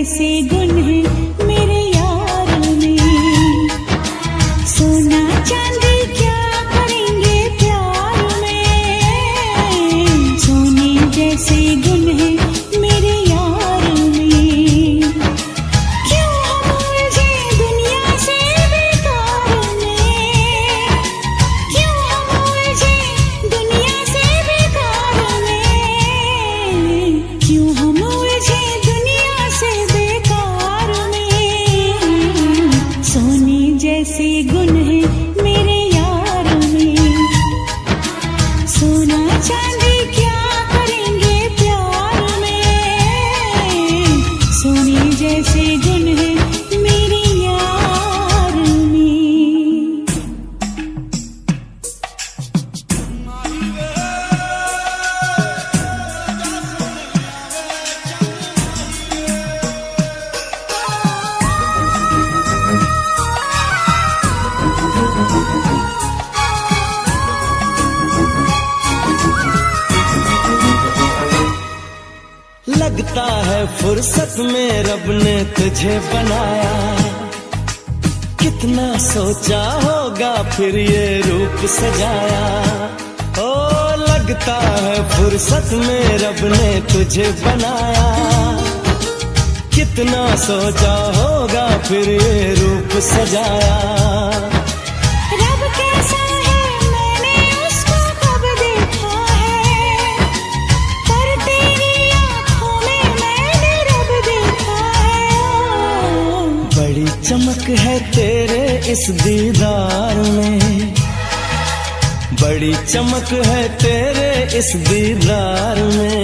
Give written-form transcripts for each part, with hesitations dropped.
जैसे गुण है मेरे यार में। सोना चांदी क्या करेंगे प्यार में, सोने जैसे गुण है मेरे यार में। क्यों हम उलझे दुनिया से बेकार में, क्यों हम उलझे दुनिया से बेकार में, क्यों हम उलझे दुनिया से बेकार में। सोने जैसे गुण है मेरे यार में, सोना चांदी क्या करेंगे प्यार में, सोने जैसे गुण है मेरे यार में। लगता है फुर्सत में रब ने तुझे बनाया, कितना सोचा होगा फिर ये रूप सजाया। ओ लगता है फुर्सत में रब ने तुझे बनाया, कितना सोचा होगा फिर ये रूप सजाया। रब कैसा है मैंने उसको कब देखा है, पर तेरी आँखों में मैंने रब देखा है। बड़ी चमक है तेरे इस दीदार में, बड़ी चमक है तेरे इस दीदार में।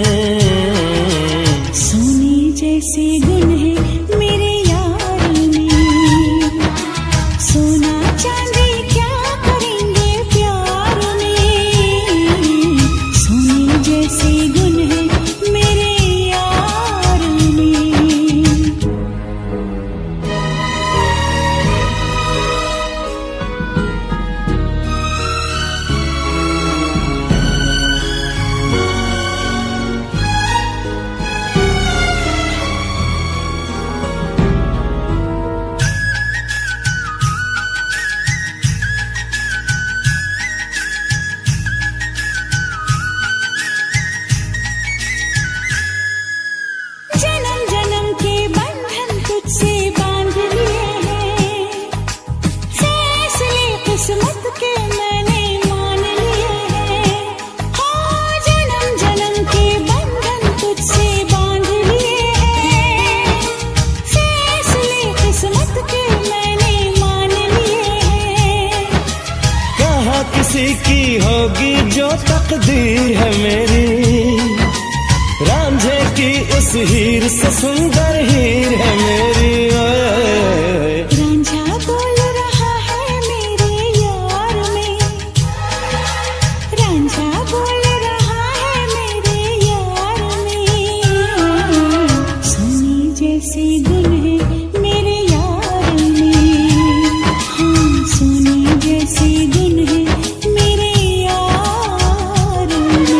सोने जैसे गुण है मेरे यार में, सोना चांदी क्या करेंगे प्यार में, सोने जैसे गुण है मेरे यार में। जन्म जन्म के बंधन तुझसे बांध लिए हैं, फैसले किस्मत के मैंने मान लिए हैं। हाँ जन्म जन्म के बंधन तुझसे बांध लिए हैं, फैसले किस्मत के मैंने मान लिए हैं। कहाँ किसी की होगी जो तकदीर है मेरी, रांझे की इस हीर से सुंदर हीर है मेरी। ओए रांझा बोल रहा है मेरे यार में, रांझा बोल रहा है मेरे यार में। सोने जैसे गुण है मेरे यार में, हाँ सोने जैसे गुण है मेरे यार में।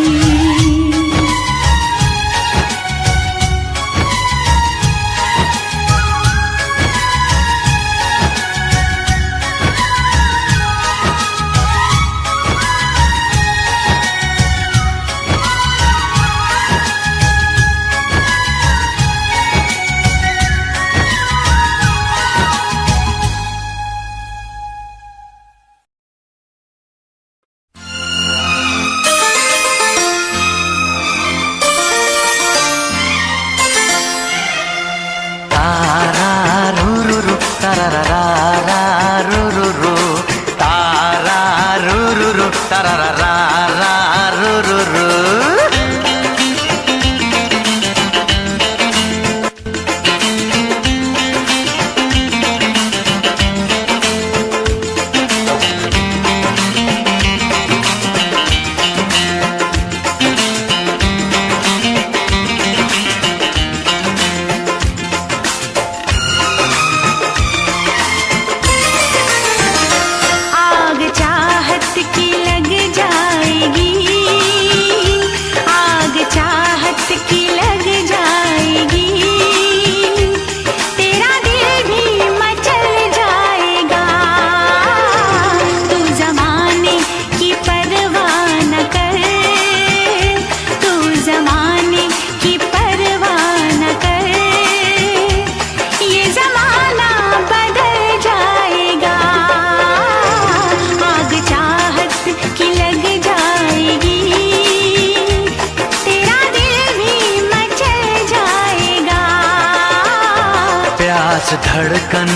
प्यास धड़कन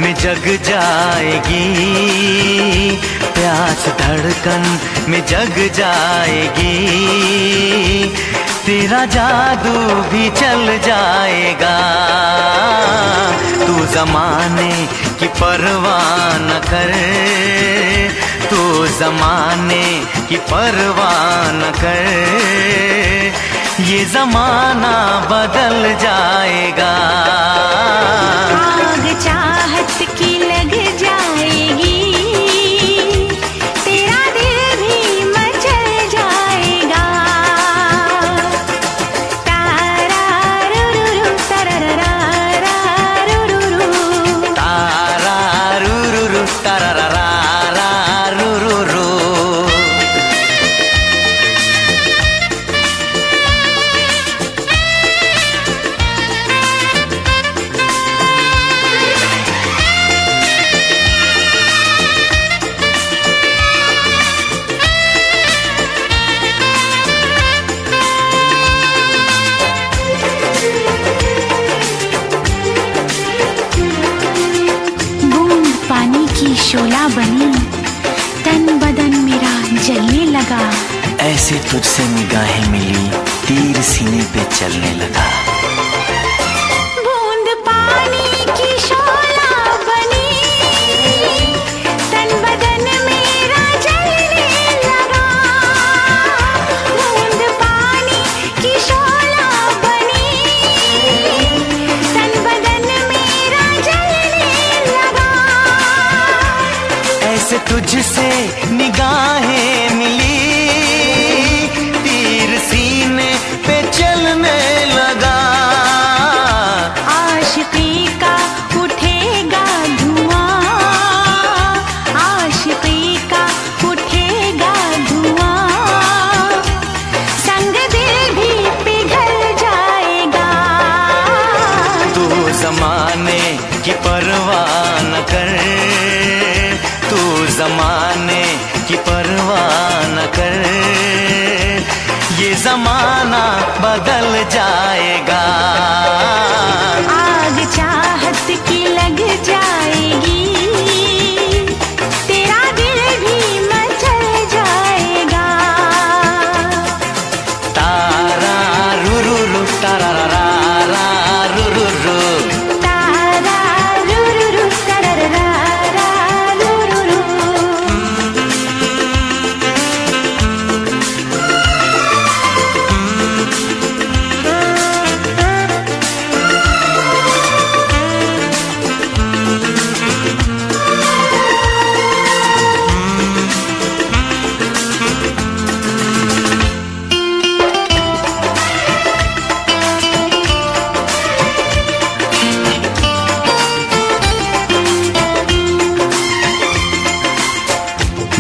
में जग जाएगी, प्यास धड़कन में जग जाएगी, तेरा जादू भी चल जाएगा। तू ज़माने की परवाह न कर, तू ज़माने की परवाह न कर, ये ज़माना बदल जाएगा। आग चाहत की लग जाएगी, तेरा दिल भी मचल जाएगा। तारा रुरुरु तरररा रुरुरु, तारा रुरुरु तरररा रुरुरु। बूंद पानी की शोला बनी, तन बदन मेरा जलने लगा। ऐसे तुझसे निगाहें मिली, तीर सीने पे चलने लगा। बूंद पानी की शोला बनी, तन बदन मेरा जलने लगा। बूंद पानी की शोला बनी, तन बदन मेरा जलने लगा। ऐसे तुझसे निगाहें मिली, तीर सीने पे चलने लगा। आशिकी का उठेगा धुआं, आशिकी का उठेगा धुआं, संग दिल भी पिघल जाएगा। तू ज़माने की परवाह न कर, तू ज़माने की परवाह न कर, ये ज़माना बदल जाएगा। आग चाहत की लग जाएगी, तेरा दिल भी मचल जाएगा। तारा रुरुरु तरररा रुरुरु, तारा रुरुरु तरररा रुरुरु।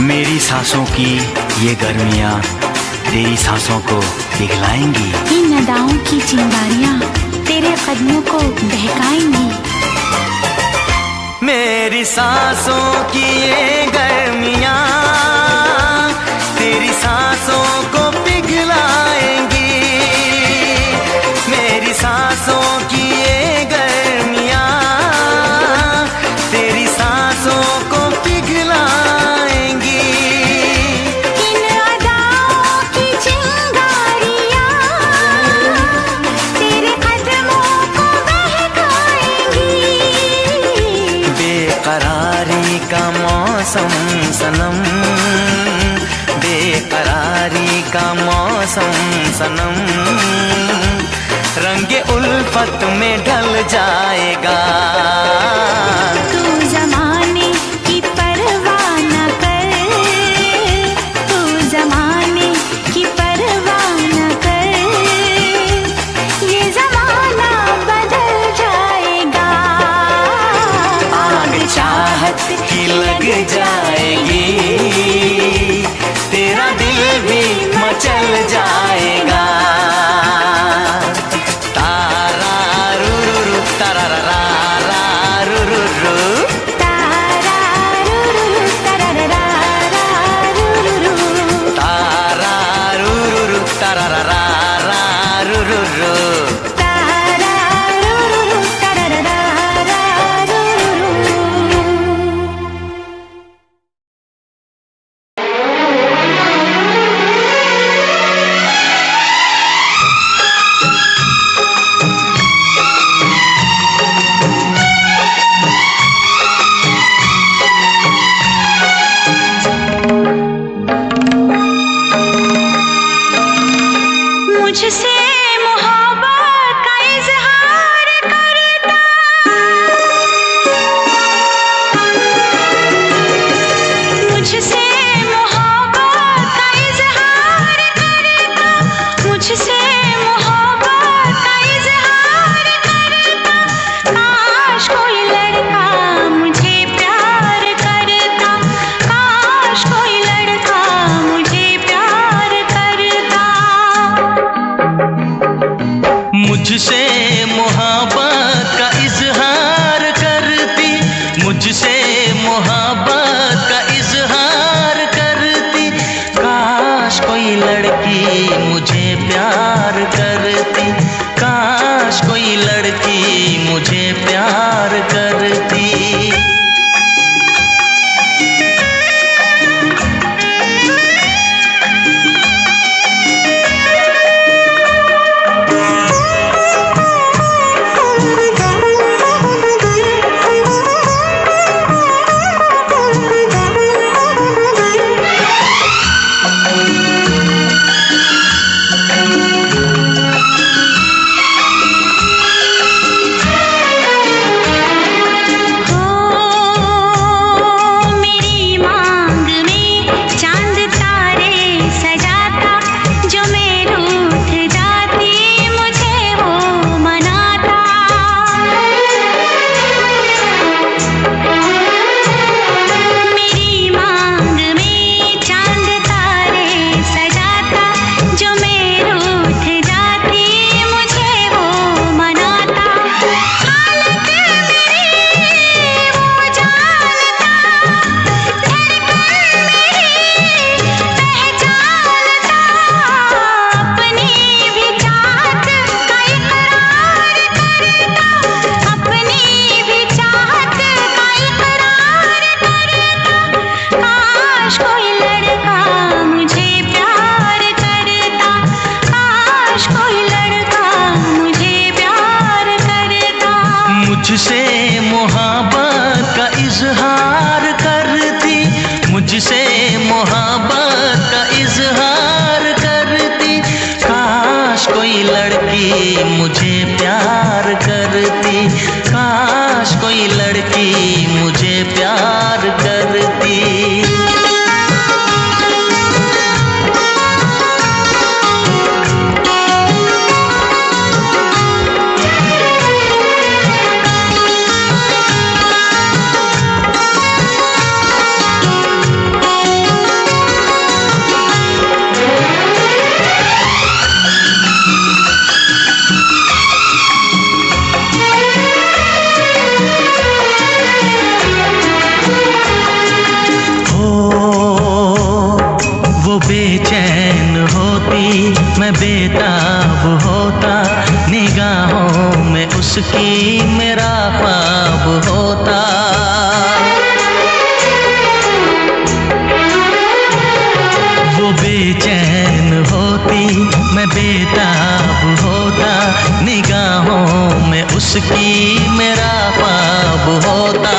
मेरी सांसों की ये गर्मियाँ तेरी सांसों को पिघलाएंगी। इन अदाओं की चिंगारियां तेरे कदमों को बहकाएंगी। मेरी सांसों की ये गर्मियाँ तेरी सांसों को पिघलाएंगी। मेरी सांसों की ये गर्मियाँ तेरी सांसों को पिघलाएंगी। इन अदाओं की चिंगारियां तेरे कदमों को बहकाएंगी। बेकरारी का मौसम सनम, बेकरारी का मौसम सनम, रंगे उल्फत में ढल जाएगा। तू ज़माने की परवाह न कर, तू ज़माने की परवाह न कर, ये ज़माना बदल जाएगा। आग चाहत की लग जाएगी, तेरा दिल भी मचल जाएगा। तारा रुरुरु तरररा रुरुरु, तारा रुरुरु तरररा रुरुरु, तारा रुरुरु तरररा रुरुरु, तारा रुरुरु तरररा मुझसे मोहब्बत का इजहार करती, मुझसे मोहब्बत का इजहार करती। काश कोई लड़की मुझे प्यार करती, काश कोई लड़की मुझे प्यार करती। मुझसे मोहब्बत का इजहार करती, मुझसे मोहब्बत का इजहार करती। काश कोई लड़की मुझे प्यार करती, काश कोई लड़की मुझे प्यार करती। बेचैन होती मैं बेताब होता, निगाहों में उसकी मेरा ख्वाब होता। वो बेचैन होती मैं बेताब होता, निगाहों में उसकी मेरा ख्वाब होता।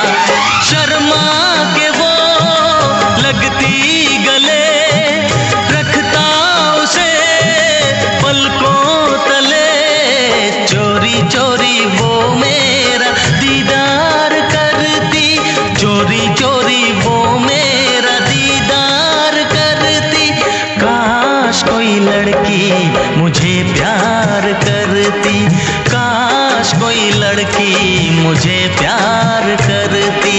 शर्मा के वो लगती गले, पलकों तले चोरी चोरी वो मेरा दीदार करती, चोरी चोरी वो मेरा दीदार करती। काश कोई लड़की मुझे प्यार करती, काश कोई लड़की मुझे प्यार करती।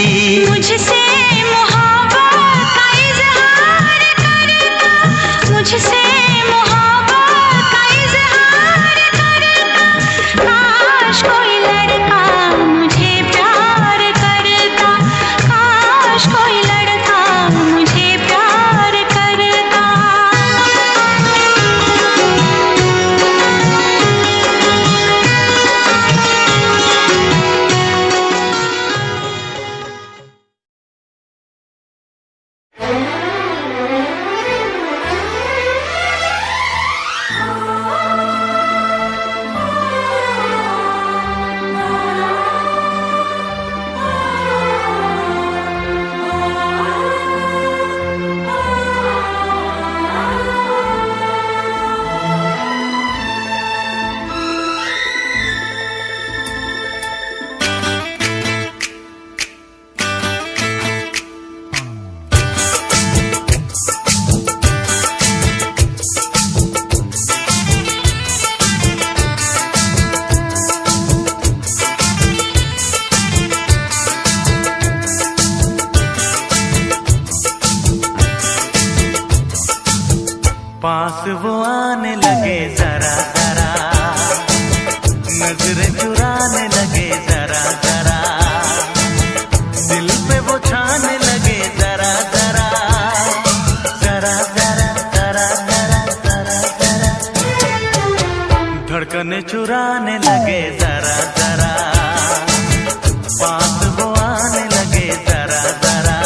मुझसे मोहब्बत का इजहार करता, मुझसे नजरें चुराने लगे जरा जरा, दिल पे वो छाने लगे जरा जरा, जरा जरा जरा जरा जरा जरा, धड़कने चुराने लगे जरा जरा, पास वो आने लगे जरा जरा।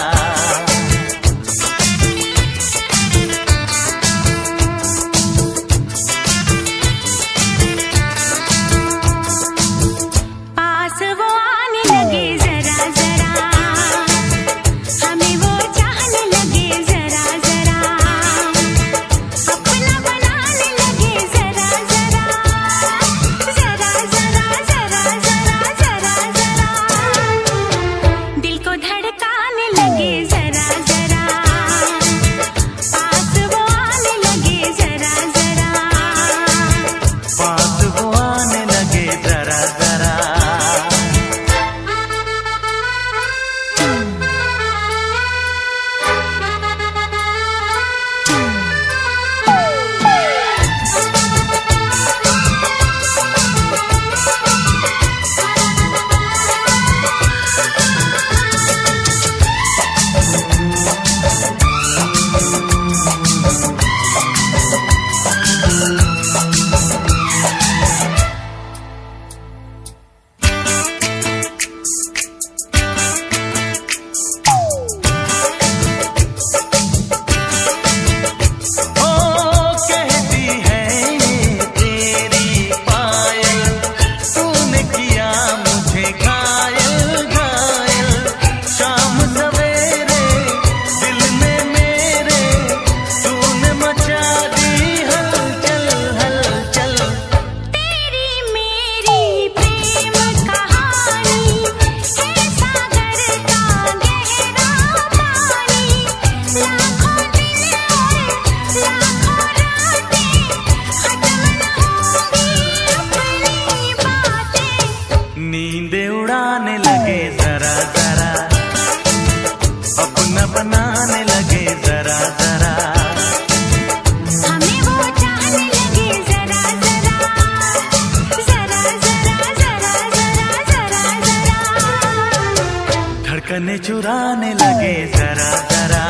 नींदे उड़ाने लगे जरा जरा, अपना बनाने लगे जरा जरा, हमें वो चाहने लगे जरा जरा, जरा जरा जरा जरा जरा जरा, धड़कने चुराने लगे जरा जरा,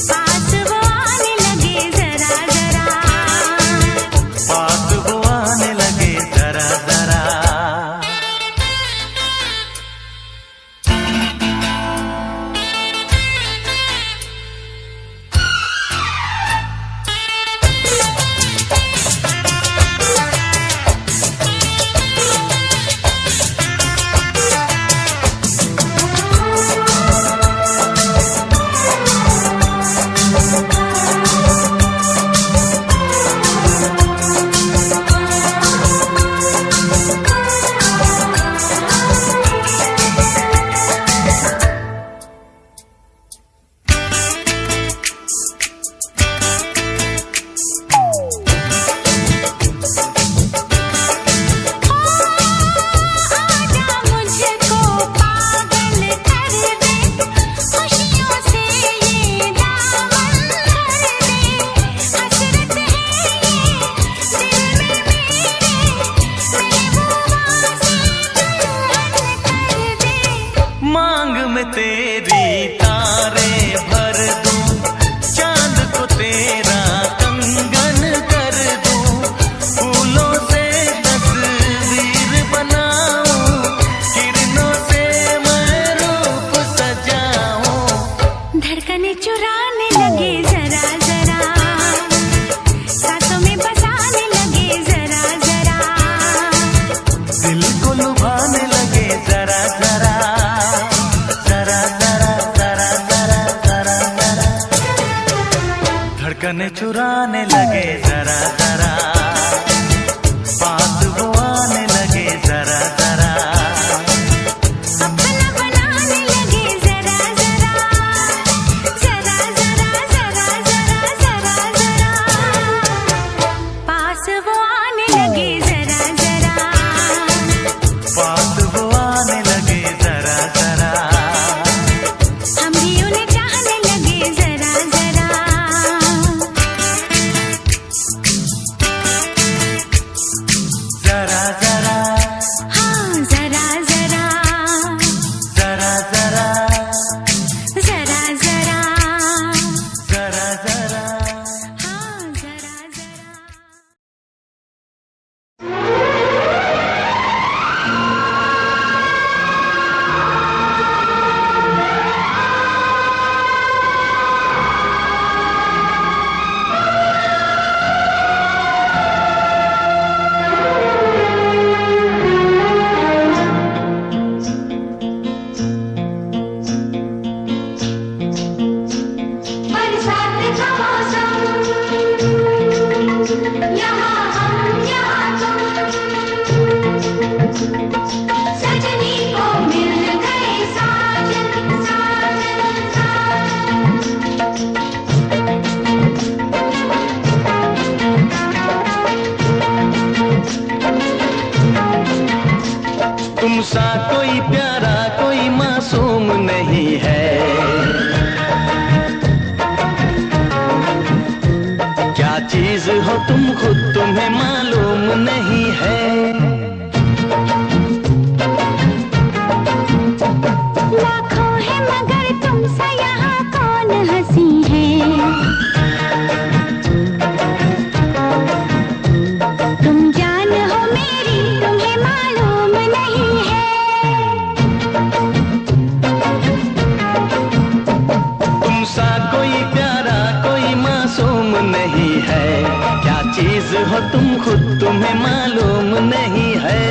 पास वो आने लगे जरा जरा, पास वो आने लगे जरा जरा। तेरी तारे भर दूं, चांद को तेरा कंगन कर दूं, फूलों से तस्वीर बनाऊं, किरणों से मैं रूप सजाऊं। धड़कने चुराने लगे जरा जरा, सांसों में बसाने लगे जरा जरा, दिल को लुभाने लगे जरा जरा, धड़कने चुराने लगे जरा जरा, पास वो आने लगे जरा जरा, अपना बनाने लगे जरा जरा, जरा जरा जरा जरा जरा जरा, पास वो आने लगे जरा जरा, पास वो आने लगे जरा जरा, हम भी उन्हें चाहने लगे जरा जरा। सजनी को मिल गए साजन साजन तुम सा कोई प्यारा कोई मासूम नहीं है, क्या चीज हो तुम खुद तुम्हें मालूम नहीं है। लाखों है मगर तुमसे यहाँ कौन हंसी है, तुम जान हो मेरी तुम्हें मालूम नहीं है। तुम सा कोई प्यारा कोई मासूम नहीं है, क्या चीज हो तुम खुद तुम्हें मालूम नहीं है।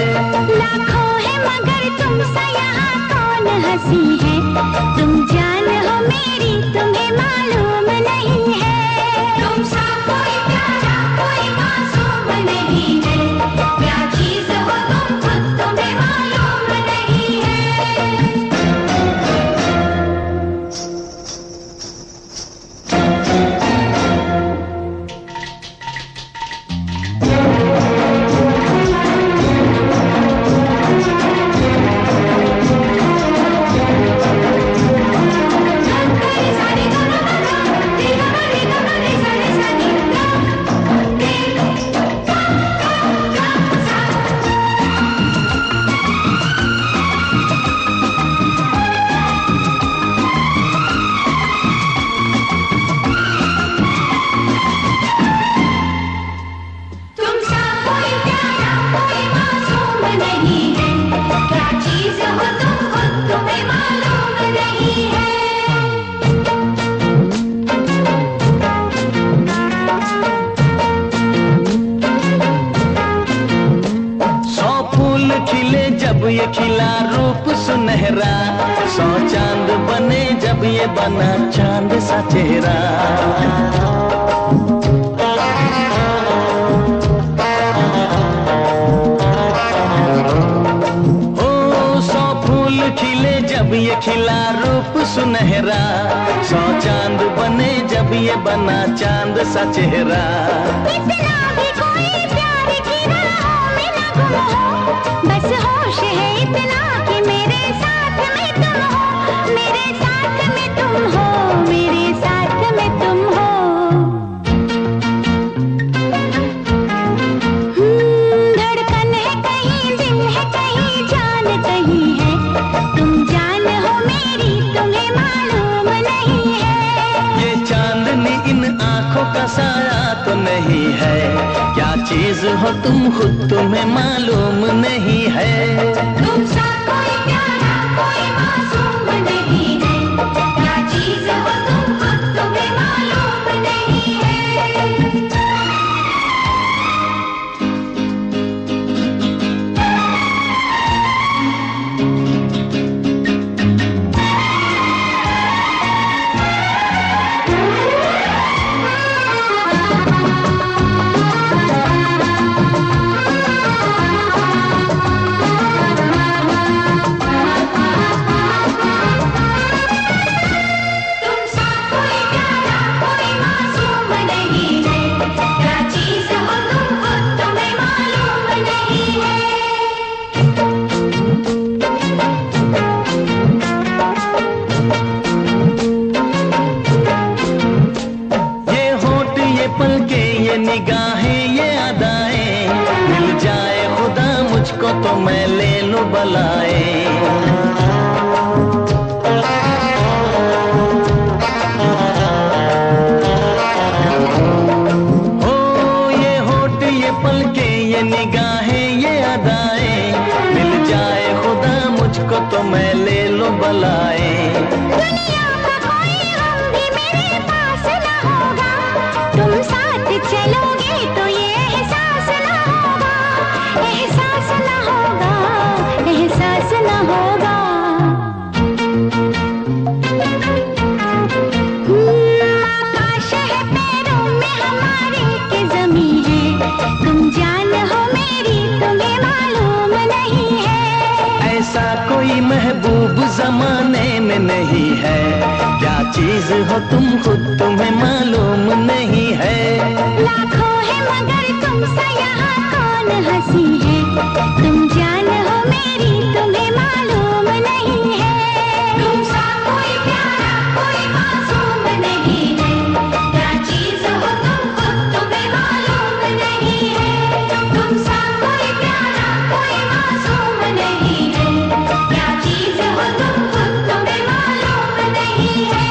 लाखों है मगर तुमसे यहाँ कौन हंसी है, तुम जान हो मेरी तुम्हें मालूम नहीं है। तुम सा कोई प्यारा कोई मासूम नहीं है, क्या चीज हो तुम खुद तुम्हें मालूम नहीं है। तुम सा कोई प्यारा कोई मासूम नहीं है, क्या चीज हो तुम खुद तुम्हें मालूम नहीं है। सौ फूल खिले जब ये खिला रूप सुनहरा, सौ चांद बने जब ये बना चांद सा चेहरा। ओ सौ फूल खिले जब ये खिला रूप सुनहरा, सौ चांद बने जब ये बना चांद सा चेहरा। इतना भी कोई प्यार की राहों में न गुम हो, बस होश है इतना कि मेरे साथ में तुम हो, मेरे साथ में तुम हो, मेरे साथ में तुम हो। धड़कन है कहीं दिल है कहीं जान कहीं है, तुम जान हो मेरी तुम्हें मालूम नहीं है। ये चांदनी इन आंखों का साया तो नहीं है, क्या चीज हो तुम खुद तुम्हें मालूम नहीं है। तुम सा कोई प्यारा कोई मासूम नहीं है, क्या चीज हो तुम खुद तुम्हें मालूम नहीं है। तुम सा कोई प्यारा कोई मासूम नहीं है, क्या चीज हो तुम खुद तुम्हें मालूम नहीं है। ये होठ ये पलके ये निगाहें ये अदाएं, मिल जाए खुदा मुझको तो मैं ले लूं बलाए। ओ ये होठ ये पलके ये निगाहें ये अदाएं, मिल जाए खुदा मुझको तो मैं ले लूं बलाए। दुनिया का कोई गम भी मेरे पास न होगा, तुम साथ चलोगे तो ये एहसास न होगा, एहसास न होगा, एहसास न होगा। आकाश है पैरों में हमारे के ज़मीं है, तुम जान हो मेरी तुम्हें मालूम नहीं है। जमाने में नहीं है। क्या चीज हो तुम खुद तुम्हें मालूम नहीं है। लाखों है मगर तुमसे यहाँ कौन हंसी है। तुम जान हो मेरी तुम्हें मालूम नहीं है। तुमसा कोई प्यारा कोई मासूम नहीं है। क्या चीज हो तुम खुद तुम्हें मालूम नहीं है। तुमसा कोई प्यारा कोई मासूम नहीं है। क्या चीज हो तुम खुद तुम्हें मालूम नहीं है।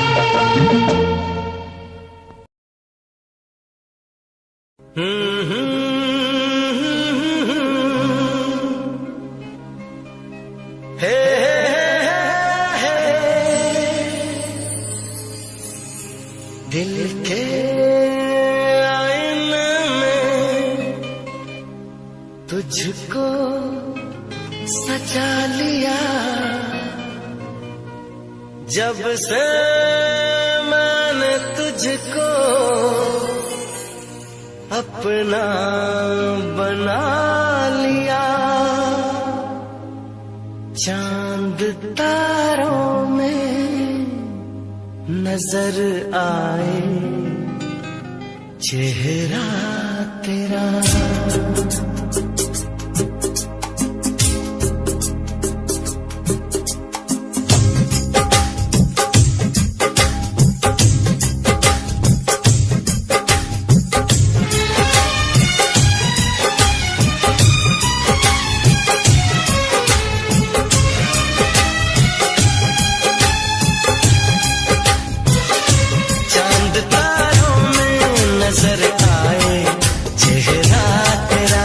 हे दिल के आईने में तुझको सजा लिया। जब से मैंने तुझको अपना बना लिया। चांद तारों में नजर आए चेहरा तेरा। चांद तारों में नजर आए चेहरा तेरा।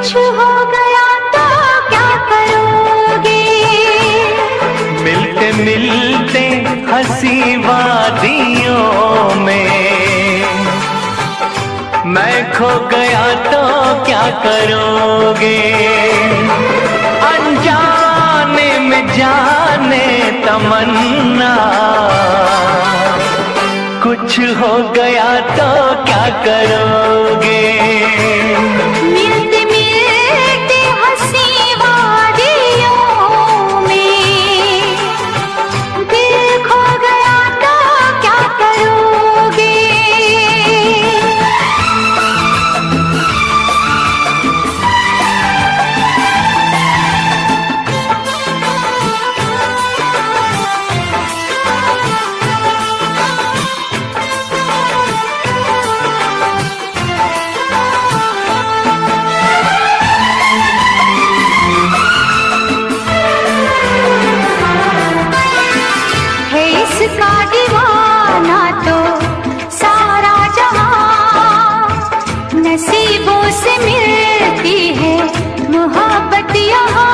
कुछ हो गया तो क्या करोगे? मिलते मिलते हंसी वादियों में मैं खो गया तो क्या करोगे? अनजाने में जाने तमन्ना, कुछ हो गया तो क्या करोगे? मिलते मिलते हंसी वादियों में दिल खो गया तो क्या करोगे? है इसका दीवाना तो सारा जहां, नसीबों से मिलती है मोहब्बत यहाँ।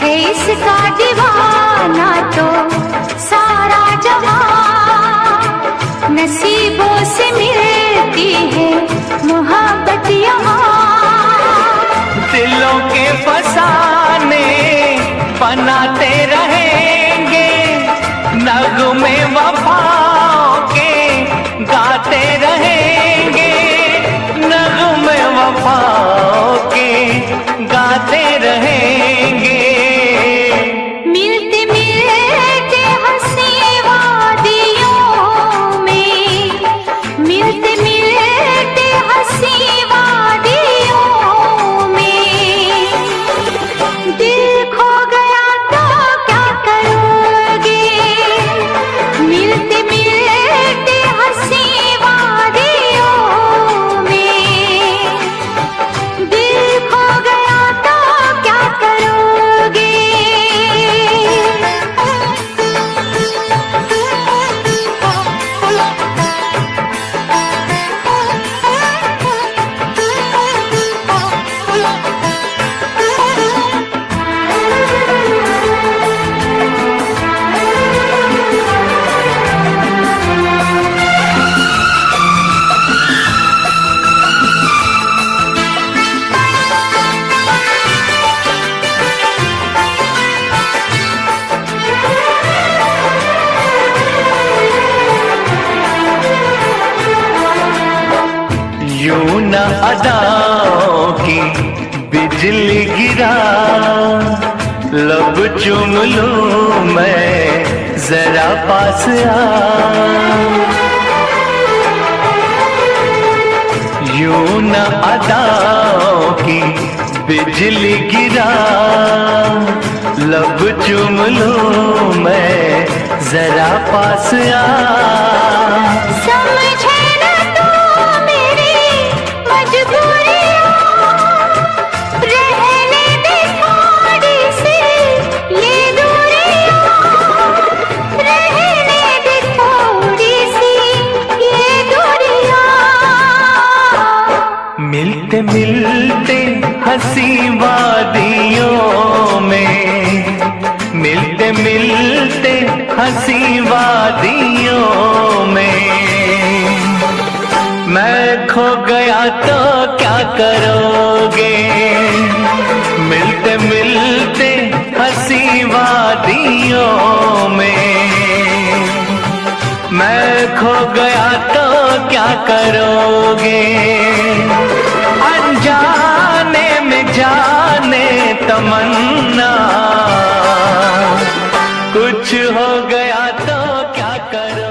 है इसका दीवाना तो सारा जहां, नसीबों से मिलती है मोहब्बत यहाँ। दिलों के फसाने बनाते रहेंगे, नगमे वफाओं के गाते रहेंगे, नगमे वफाओं के गाते रहेंगे। मिलते मिलते हंसी वादियों में, मिलते मिलते हंसी वादियों में दिल खो गया तो क्या करोगे? मिलते मिलते हंसी वादियों में दिल खो गया तो क्या करोगे? यूं न अदाओं की बिजली गिरा, लब चूम लूं मैं जरा पास आ। यूं न अदाओं की बिजली गिरा, लब चूम लूं मैं जरा पास आ। समझे न तू मेरी मजबूरियां, रहने दे थोड़ी सी ये दूरियां, रहने दे थोड़ी सी ये दूरियां। मिलते मिलते हंसी वादियों में, मिलते मिलते हंसी वादियों में मैं खो गया तो क्या करोगे? मिलते मिलते हंसी वादियों में मैं खो गया तो क्या करोगे? अनजाने में जाने तमन्ना, कुछ हो गया तो क्या करोगे?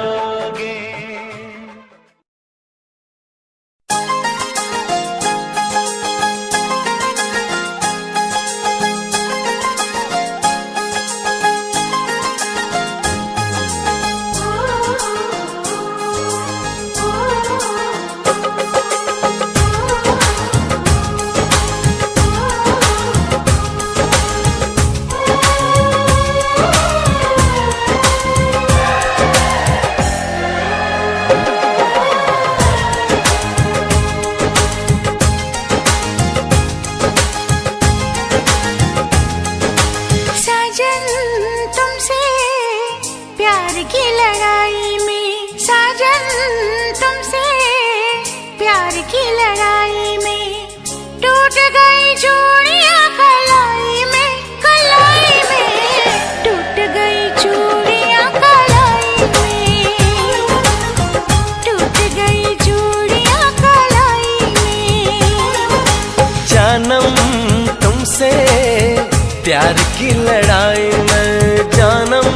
प्यार की लड़ाई में जानम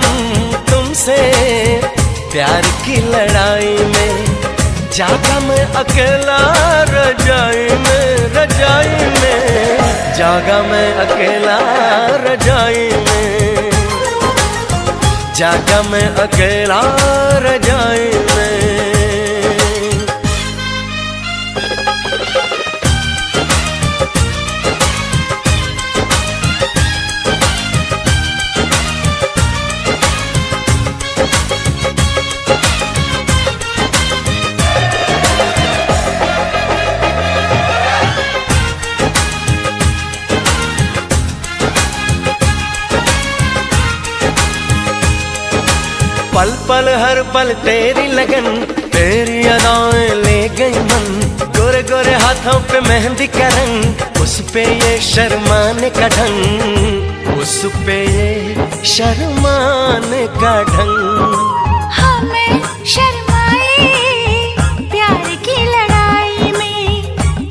तुमसे, प्यार की लड़ाई में जागा मैं अकेला रजाई में, रजाई में जागा मैं अकेला रजाई में, जागा मैं अकेला रजाई में। पल पल हर पल तेरी लगन, तेरी अदाएं ले गई मन, गोरे गोरे हाथों पे मेहंदी का रंग, उस पे ये शर्माने का ढंग, उस पे ये शर्माने का ढंग। हमें शर्माए प्यार की लड़ाई में,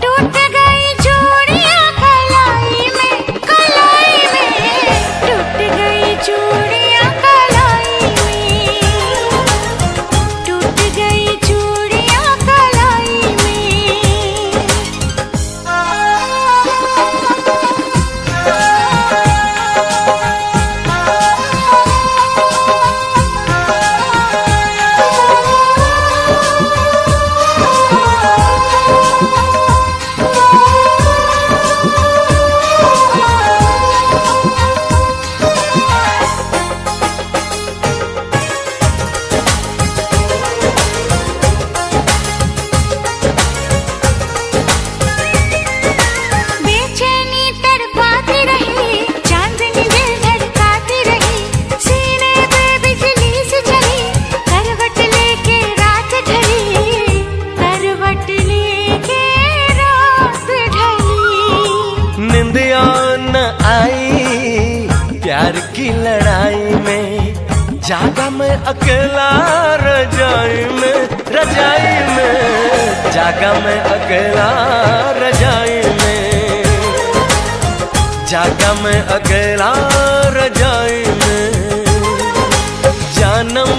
टूट गई चूड़ियां कलाई में, कलाई में टूट गई चूड़ियां कलाई में, टूट गई चूड़ियां कलाई में। बेचैनी तड़पाती रही, चांदनी दिल धड़काती रही, सीने पे बिजली सी चली, करवट लेके रात ढली, करवट लेके रात ढली। निंदिया न आई प्यार की लड़ाई में, जागा मैं अकेला रजाई में, रजाई में जागा मैं अकेला रजाई में, जागा मैं अकेला रजाई में। जानम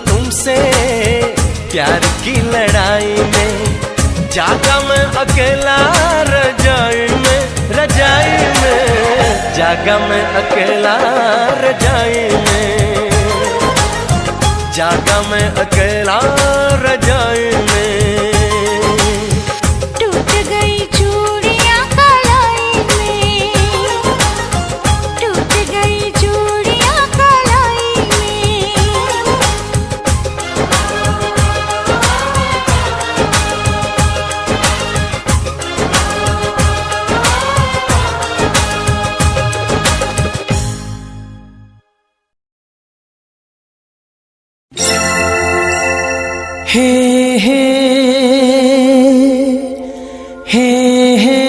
तुमसे प्यार की लड़ाई में, जागा मैं अकेला रजाई में, रजाई में जागा मैं अकेला रजाई में, जागा मैं अकेला रजाई में। टूट गई चूड़ियां कलाई में, टूट गई चूड़ियां कलाई में। हे हे हे हे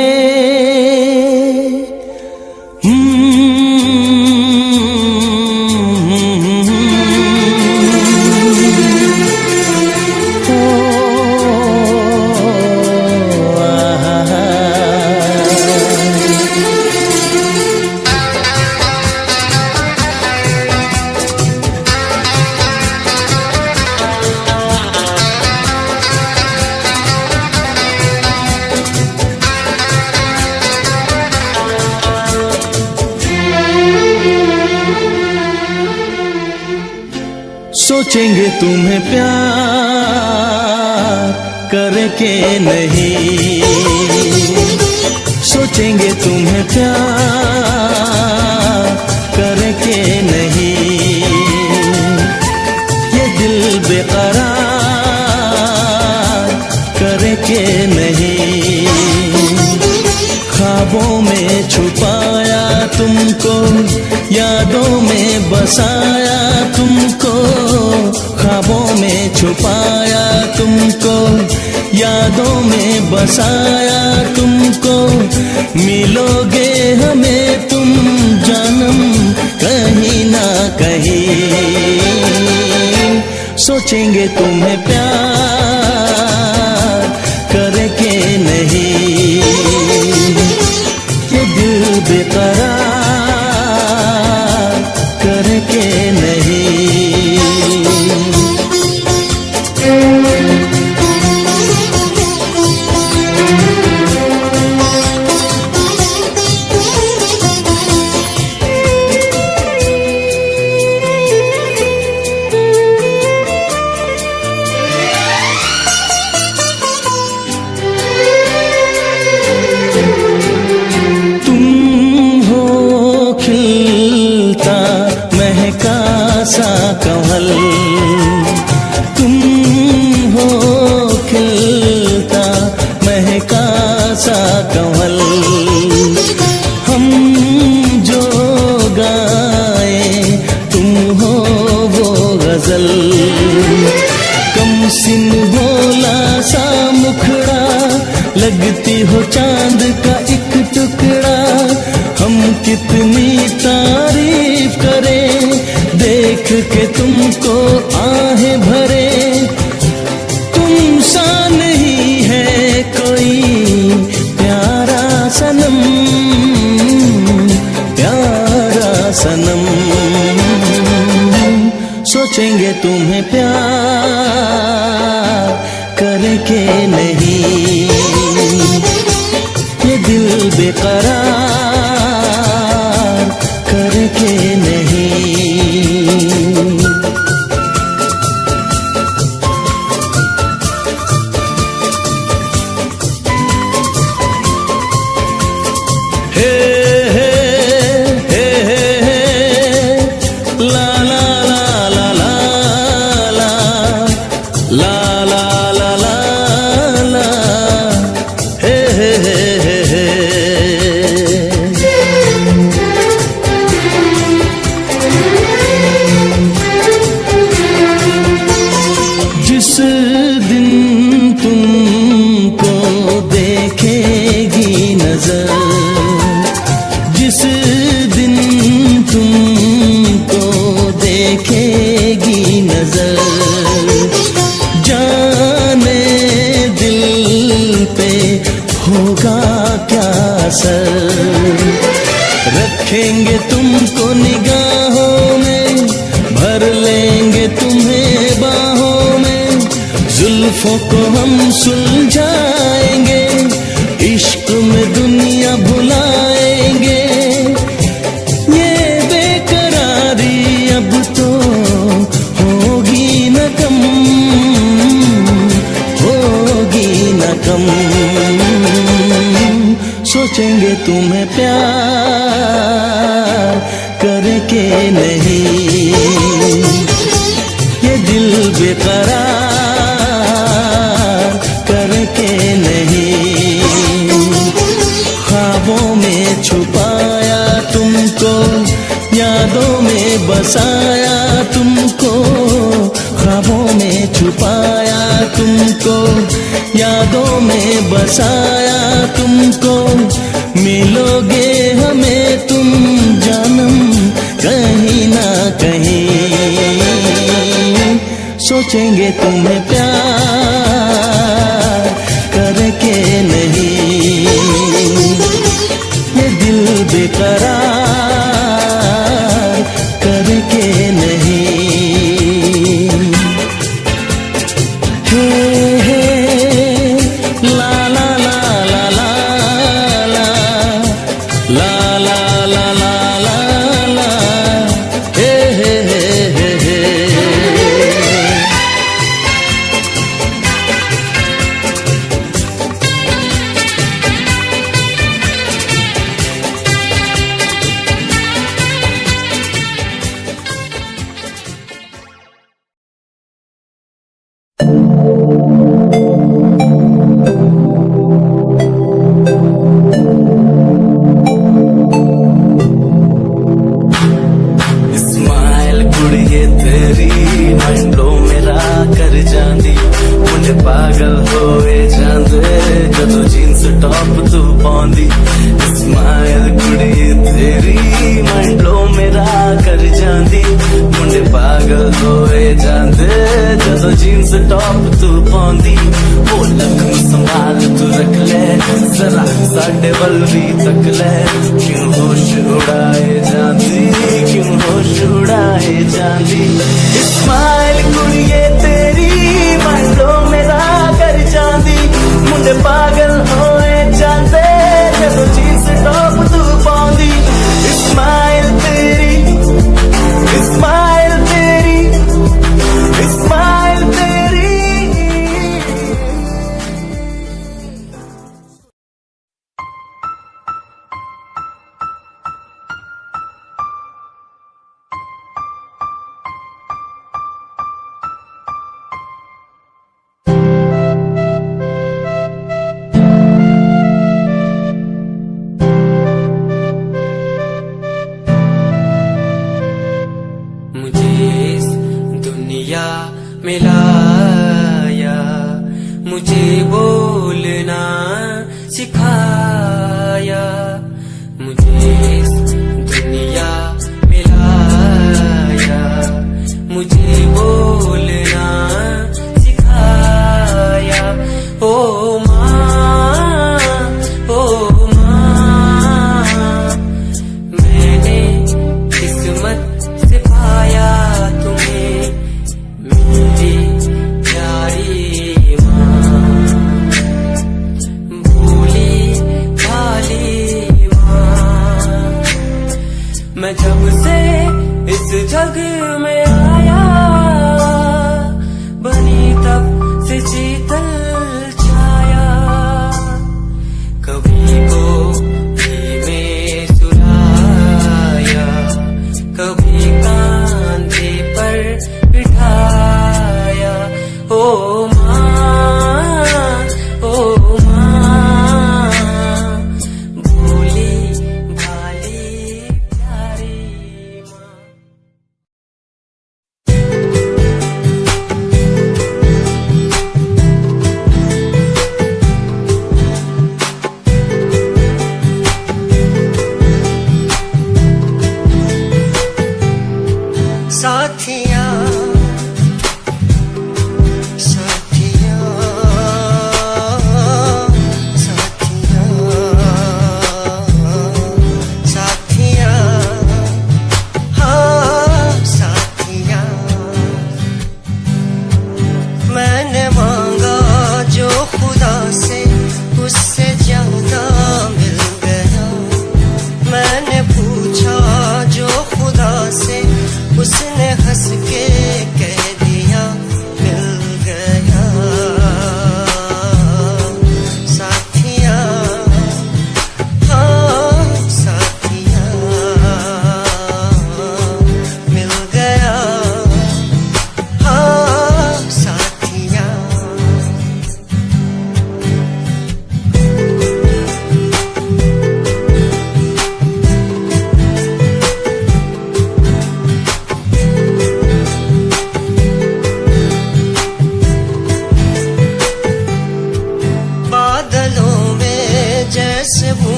सोचेंगे तुम्हें प्यार करके नहीं, सोचेंगे तुम्हें प्यार करके नहीं, ये दिल बेकरार करके नहीं। ख्वाबों में छुपाया तुमको, यादों में बसाया तुमको, ख्वाबों में छुपाया तुमको, यादों में बसाया तुमको। मिलोगे हमें तुम जानम कहीं ना कहीं, सोचेंगे तुम्हें प्यार करके नहीं, ये दिल बेकरार कंवल, हम जो गाए तुम हो वो गजल। कम सिन भोला सा मुखड़ा, लगती हो चांद का एक टुकड़ा। हम कितनी तारीफ करें, देख के तुमको आहें भरे। तुम सा नहीं है कोई प्यारा सनम, प्यारा सनम। सोचेंगे तुम्हें प्यार करके नहीं, ये दिल बेकरार करके नहीं। हे हे हे हे हे ला ला ला ला ला ला ला ला ला ला हे हे हे हे जिस दिन तुमको देखेगी नजर, जिस दिन तुमको देखेगी नजर, जाने दिल पे होगा क्या असर। रखेंगे तुमको निगाहों में, भर लेंगे तुम्हें बाहों में। जुल्फों को हम सुलझाएंगे, इश्क में दुनिया भुलाएंगे। ये बेकरारी अब तो होगी न कम, होगी न कम। सोचेंगे तुम्हें प्यार करके नहीं, ये दिल बेकरार करके नहीं। ख्वाबों में छुपाया तुमको, यादों में बसाया तुमको। ख्वाबों में छुपाया तुमको, यादों में बसाया तुमको। मिलोगे हमें तुम जानम कहीं ना कहीं। सोचेंगे तुम्हें प्यार करके नहीं, ये दिल बेकरार करके नहीं। हे हे ला ला ला ला ला ला ला ला ला ला ला हे हे हे हे हे। स्माइल कुड़िए तेरी मंडो मेरा कर जांदी, मुझे पागल होए जांदे जदों जीन्स टॉप तू पाउंदी। स्माइल कुड़िए तेरी मंडो मेरा कर जांदी, मुझे पागल होए जांदे जदों जीन्स टॉप तू पाउंदी। वो लख संभाल तू रख ले, जरा साडे वल भी तक ले। क्यों होश उड़ाए जांदी, क्यों होश उड़ाए जांदी। स्माइल कुड़िए तेरी मंडो मेरा कर जांदी, मुंडे पागल होए जांदे जदों जीन्स टॉप तू पाउंदी। स्माइल तेरी, स्माइल तेरी, स्माइल तेरी।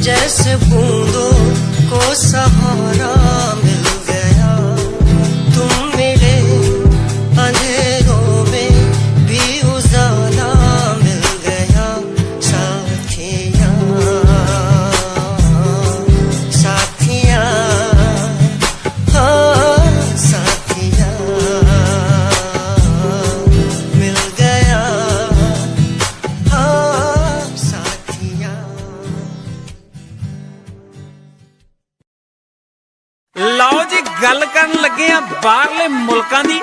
जैसे बूंदों को सहारा मिल गया, तुम मिले अंधेरों में भी उजाला मिल गया। साथिया साथिया हाँ साथिया मिल गया हाँ साथिया। ਲਓ ਜੀ ਗੱਲ ਕਰਨ ਲੱਗੇ ਆ ਬਾਹਰਲੇ ਮੁਲਕਾਂ ਦੀ।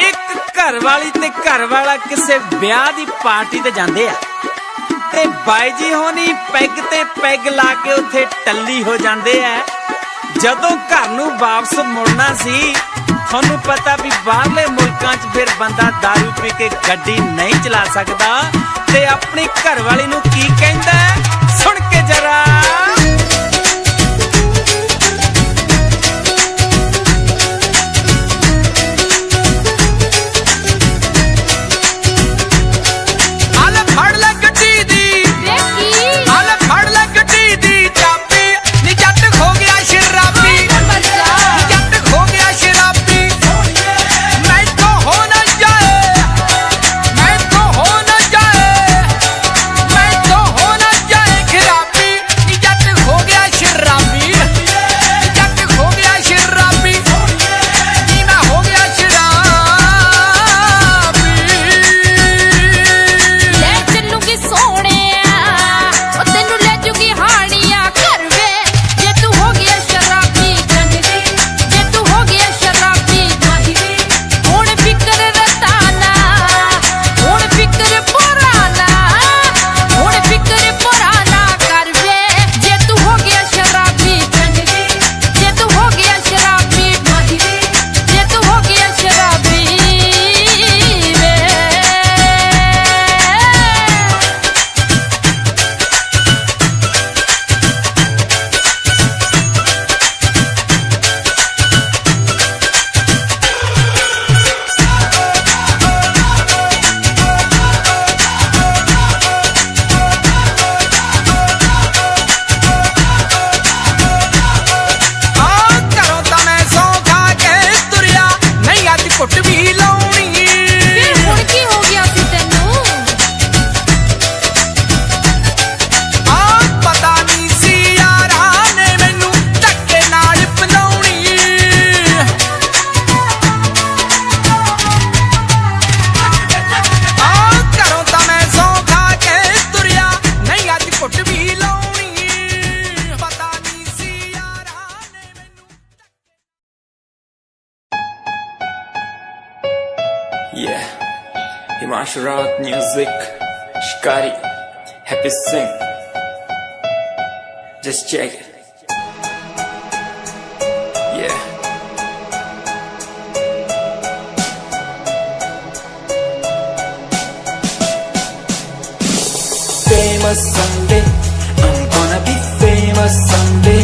ਇੱਕ ਘਰ ਵਾਲੀ ਤੇ ਘਰ ਵਾਲਾ ਕਿਸੇ ਵਿਆਹ ਦੀ ਪਾਰਟੀ ਤੇ ਜਾਂਦੇ ਆ ਤੇ ਬਾਈ ਜੀ ਹੋਣੀ ਪੈਗ ਤੇ ਪੈਗ ਲਾ ਕੇ ਉੱਥੇ ਟੱਲੀ ਹੋ ਜਾਂਦੇ ਆ। ਜਦੋਂ ਘਰ ਨੂੰ ਵਾਪਸ ਮੁੜਨਾ ਸੀ, ਤੁਹਾਨੂੰ ਪਤਾ ਵੀ ਬਾਹਰਲੇ ਮੁਲਕਾਂ 'ਚ ਫਿਰ ਬੰਦਾ ਦਾਰੂ ਪੀ ਕੇ ਗੱਡੀ ਨਹੀਂ ਚਲਾ ਸਕਦਾ ਤੇ ਆਪਣੀ ਘਰ ਵਾਲੀ ਨੂੰ ਕੀ ਕਹਿੰਦਾ ਸੁਣ ਕੇ ਜਰਾ। Yeah, Himanshu Rawat music, Shikari, Happy Singh. Just check it. Yeah. Famous someday, I'm gonna be famous someday.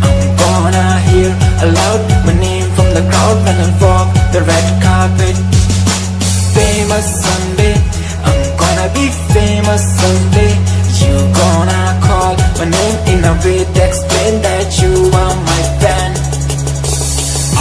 I'm gonna hear aloud my name from the crowd when I walk the red carpet. Famous someday, I'm gonna be famous someday. You gonna call my name in a way to explain that you are my fan.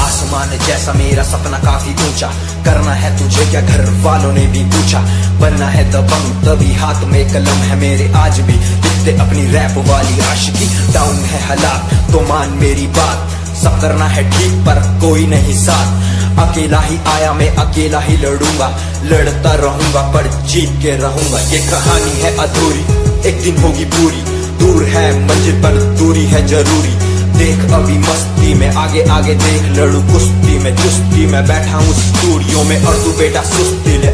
आसमान जैसा मेरा सपना काफी ऊंचा, करना है तुझे क्या घर वालों ने भी पूछा। बनना है दबंग तभी हाथ में कलम है मेरे आज भी लिखते अपनी रैप वाली आशिकी। डाउन है हालात तो मान मेरी बात, सब करना है ठीक पर कोई नहीं साथ। अकेला ही आया मैं अकेला ही लड़ूंगा, लड़ता रहूंगा पर जीत के रहूंगा। ये कहानी है अधूरी एक दिन होगी पूरी, दूर है मंजिल पर दूरी है जरूरी। देख अभी मस्ती में आगे आगे देख, लड़ू कुश्ती में चुस्ती में बैठा हूँ स्टूडियो में और तू बेटा सुस्ती ले।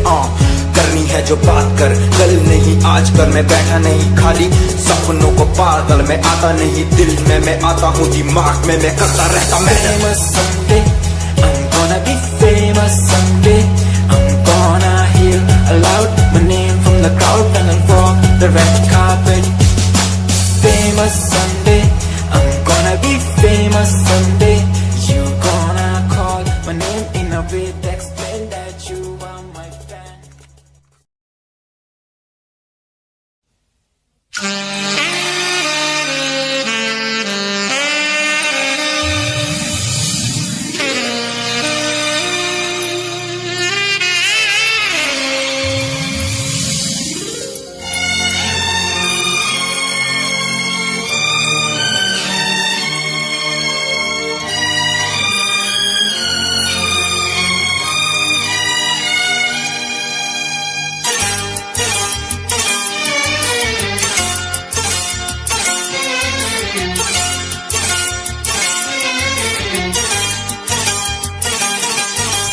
करनी है जो बात कर, कल नहीं आज कर। मैं बैठा नहीं खाली सपनों को पागल में आता नहीं, दिल में मैं आता हूँ दिमाग में मैं करता रहता मैं। Famous someday, I'm gonna be famous someday. I'm gonna hear aloud my name from the crowd when I walk the red carpet. Famous someday, I'm gonna be famous someday. You gonna call my name in a way to explain that you are my fan.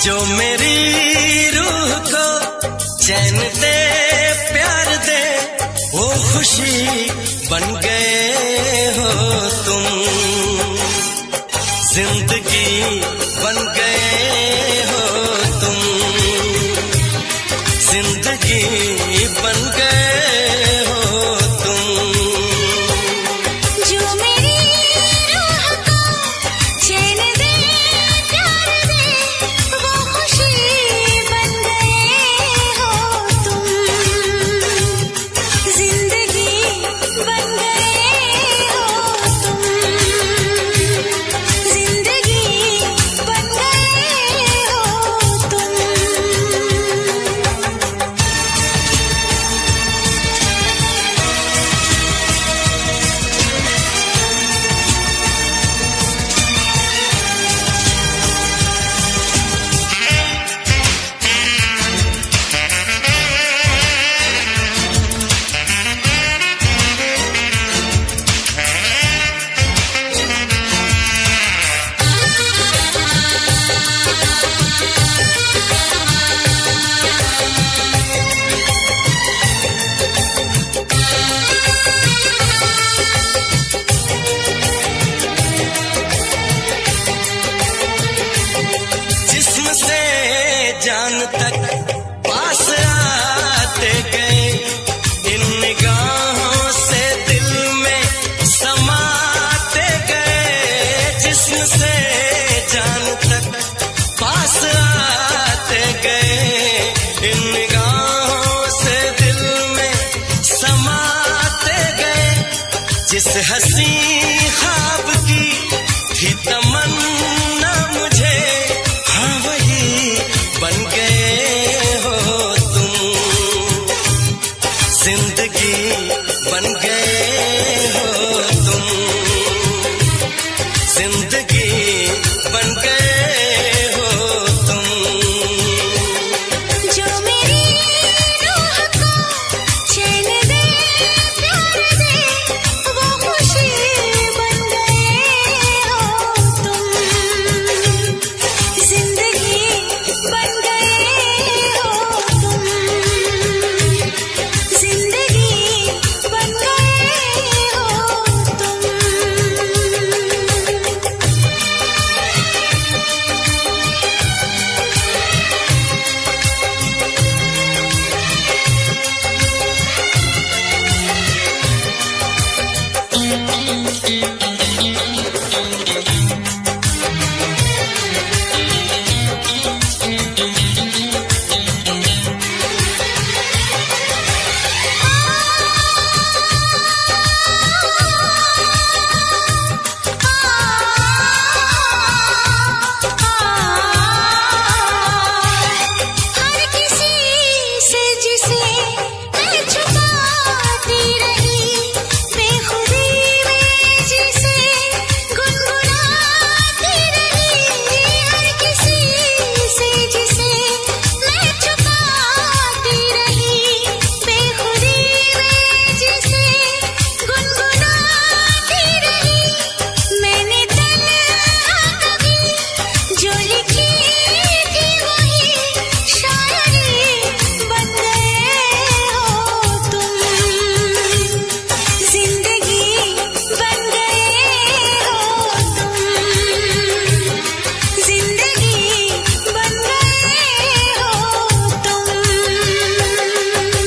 जो मेरी रूह को चैन दे प्यार दे वो खुशी बन गए हो तुम, जिंदगी बन गए हो तुम, जिंदगी बन गए हो तुम। जो मेरी रूह को चैन दे प्यार दे वो खुशी बन गए हो तुम, जिंदगी बन गए हो तुम, जिंदगी बन गए हो तुम। जिस्म से जान तक पास आते गए, इन निगाहों से दिल में समाते गए। जिस्म से जान तक पास आते गए, इन निगाहों से दिल में समाते गए। जिस हसी ख्वाब की थी तमन्ना मुझे, हाँ वही बन गए हो तुम, जिंदगी बन गए हो तुम, जिंदगी बन गए हो तुम। जो मेरी रूह को चैन दे प्यार दे वो खुशी बन गए हो तुम, जिंदगी बन गए हो तुम, जिंदगी बन गए हो तुम। हर किसी से जिसे मैं छुपाती रही, बेखुदी में जिसे गुनगुनाती रही। हर किसी से जिसे मैं छुपाती रही, बेखुदी में जिसे गुनगुनाती रही। मैंने तन्हा कभी जो लिखी थी वही शायरी बन गए हो तुम, जिंदगी बन गए हो तुम, जिंदगी बन गए हो तुम।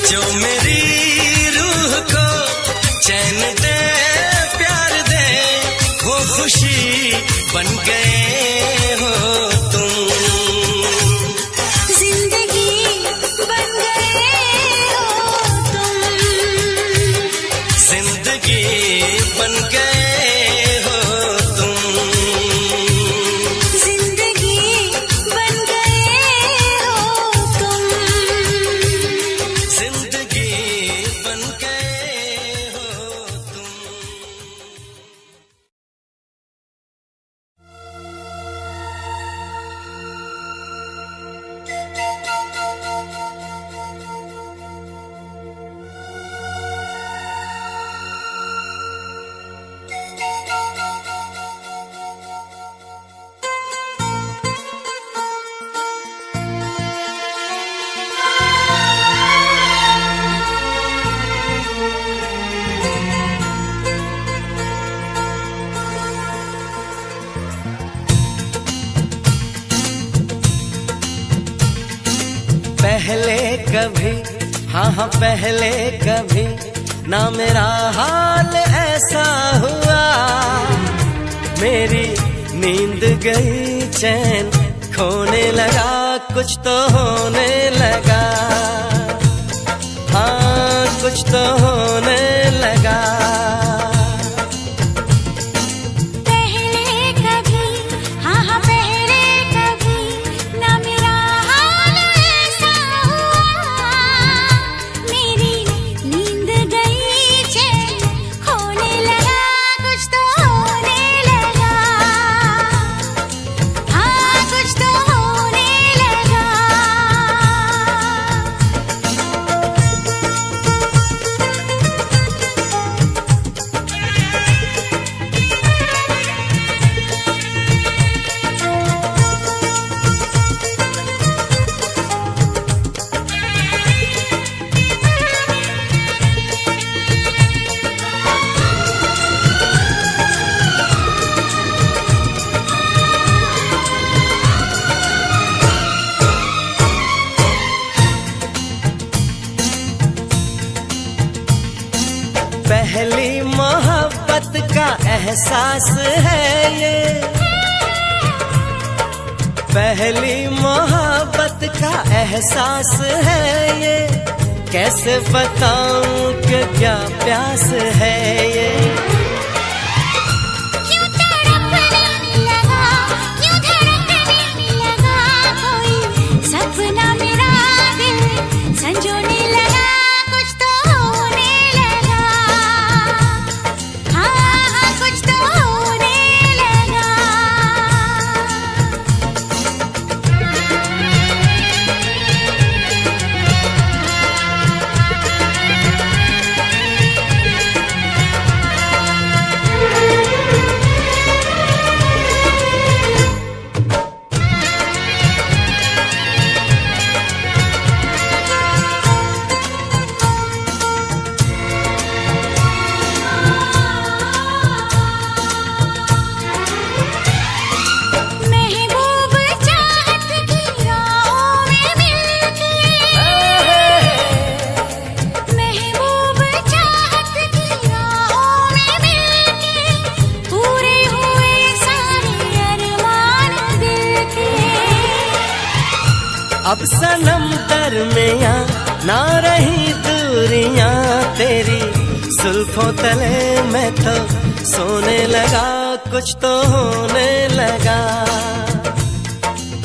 जो मेरी रूह को चैन दे प्यार दे वो खुशी बन गए हो तुम, जिंदगी बन गए हो तुम, जिंदगी बन गए हो तुम, जिंदगी बन गए हो तुम। जिंदगी बन गए हो तुम। कभी, हाँ हाँ पहले कभी ना मेरा हाल ऐसा हुआ। मेरी नींद गई, चैन खोने लगा, कुछ तो होने लगा, हाँ कुछ तो होने लगा। पहली मोहब्बत का एहसास है ये, पहली मोहब्बत का एहसास है ये। कैसे बताऊं कि क्या प्यास है ये। क्यों तड़पने लगा, क्यों धड़कने लगा, कोई सपना मेरा दिल संजोने लगा, कुछ तो होने लगा, हाँ कुछ तो होने लगा। महबूब चाहत की राहों में मिलके, महबूब चाहत की राहों में मिलके, पूरे हुए सारे अरमान दिल के। अब सनम दरमियां ना रही दूरियां तेरी, जुल्फों तले मैं तो सोने लगा, कुछ तो होने लगा,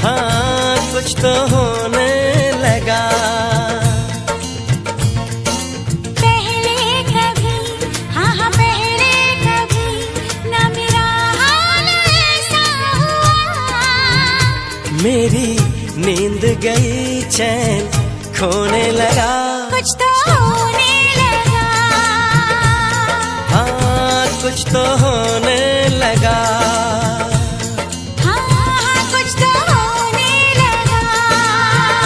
हाँ कुछ तो होने लगा। पहले कभी, हाँ पहले कभी ना मेरा हाल ऐसा हुआ। मेरी नींद गई, चैन खोने लगा, कुछ तो होने लगा, हाँ कुछ तो होने लगा, हाँ कुछ तो होने लगा,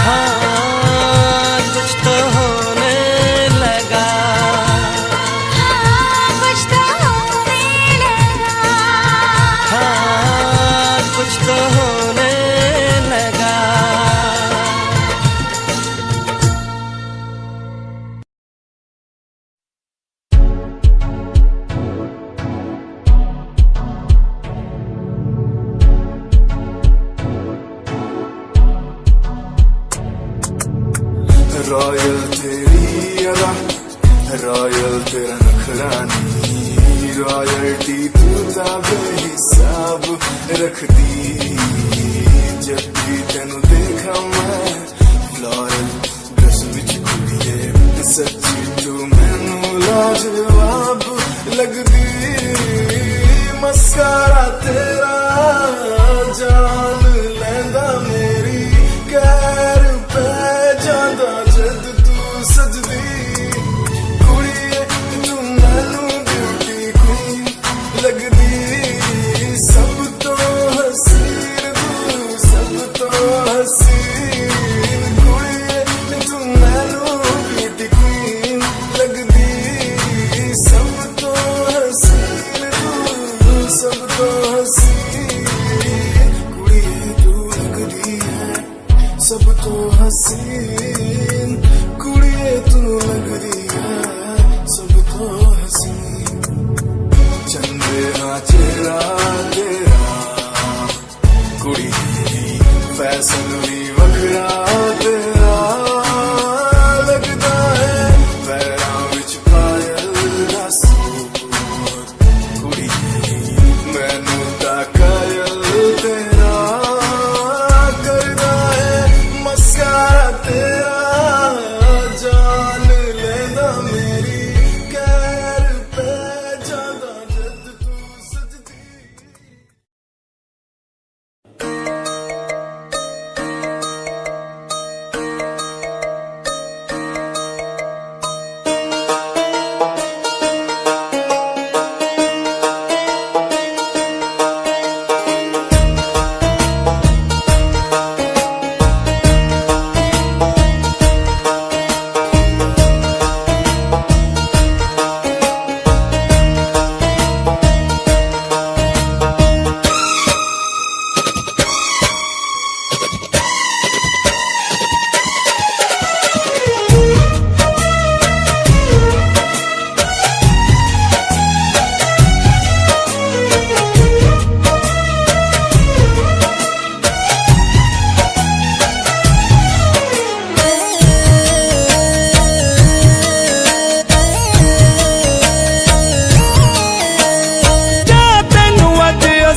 हाँ कुछ तो होने लगा, हाँ कुछ तो होने लगा। हाँ कुछ तो होने लगा। रॉयल तेरी अदा, रॉयल तेरा नखरानी, रॉयल्टी तू ता बेहिसाब रखदी। जब भी तेनू देखा मैं फ्लोरल ड्रेस विच कुड़िए, सच्ची तू मैनू लाजवाब लगदी। मस्कारा तेरा जान लैंदा मेरी, कैर पै जांदा जद तू सजदी। कुड़िए तू मैनू ब्यूटी क्वीन लगदी, सब तो हसीन तू, सब तो हसीन। कुड़िए तू मैनू ब्यूटी क्वीन लगदी, सब तो हसीन तू, सब तो हसीन।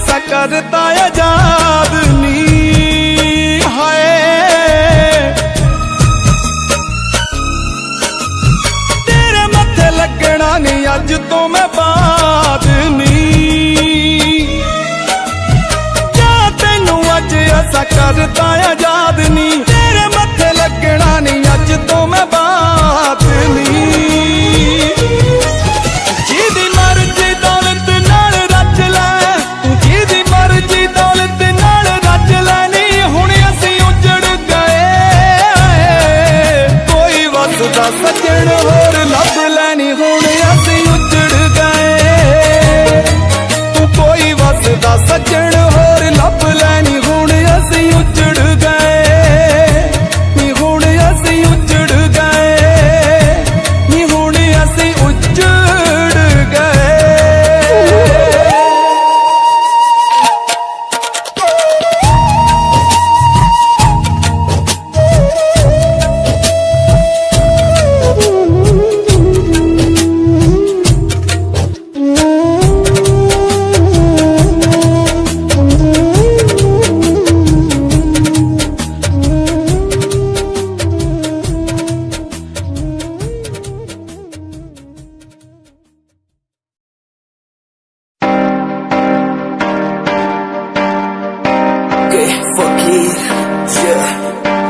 ऐसा करता आजाद नी हाय तेरे मत्थे लगना नहीं अज तो मैं बात नी क्या तेनू अज ऐसा करता आजाद नी तेरे मत्थे लगना नहीं अज तो मैं बात नी जिदी मर्जी दौलत नाल रच लै तू जिदी मर्जी दौलत नाल रच लैनी हुण असीं उजड़ गए कोई वसदा सजण होर लभ लैनी हुण असीं उजड़ गए तू कोई वसदा सजण होर लभ लैनी हुण असीं उजड़ गए नी हुण असीं उजड़ गए नी हुण असीं उजड़ गए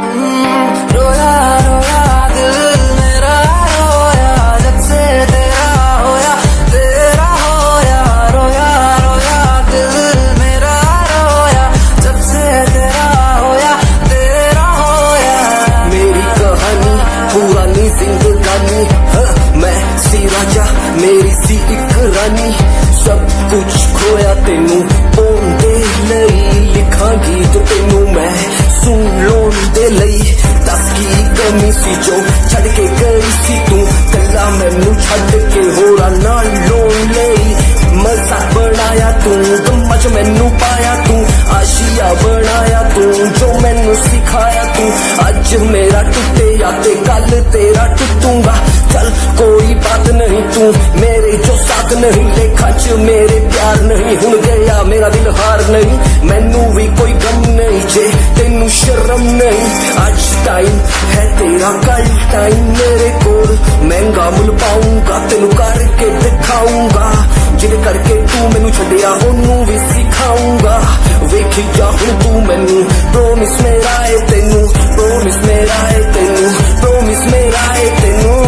रोया रोया दिल मेरा रोया जब से तेरा होया रोया रोया दिल मेरा रोया जब से तेरा होया मेरी कहानी पुरानी जिंदगानी मैं सी राजा मेरी सी एक रानी सब कुछ खोया तेनू पाउण दे लई लिखांगी तो तेनू मैं सुन लोन दे लई दस की कमी सी जो छड़ के गई सी तू कला मैनू छड़ के होरा नाल लोन लई मजा बनाया तू गम्मा च मैनू पाया तू आशिया बनाया तू जो मैनू सिखाया तू अज मेरा टुटे या ते कल तेरा टुटूंगा चल कोई बात नहीं तू मेरे जो साथ नहीं लेखा च मेरे प्यार नहीं हुण गया मेरा दिल हार नहीं मैनू भी कोई गम नहीं जे तेनू शर्म नहीं आज टाइम है तेरा कल टाइम मेरे कोल महंगा मुल पाऊंगा तेनू करके दिखाऊंगा जिद करके तू मैनू छड्डिया ओनू भी सिखाऊंगा वेखी जा हुण तू मैनू प्रोमिस मेरा है तेनू प्रोमिस मेरा है तेनू प्रोमिस मेरा है तेनू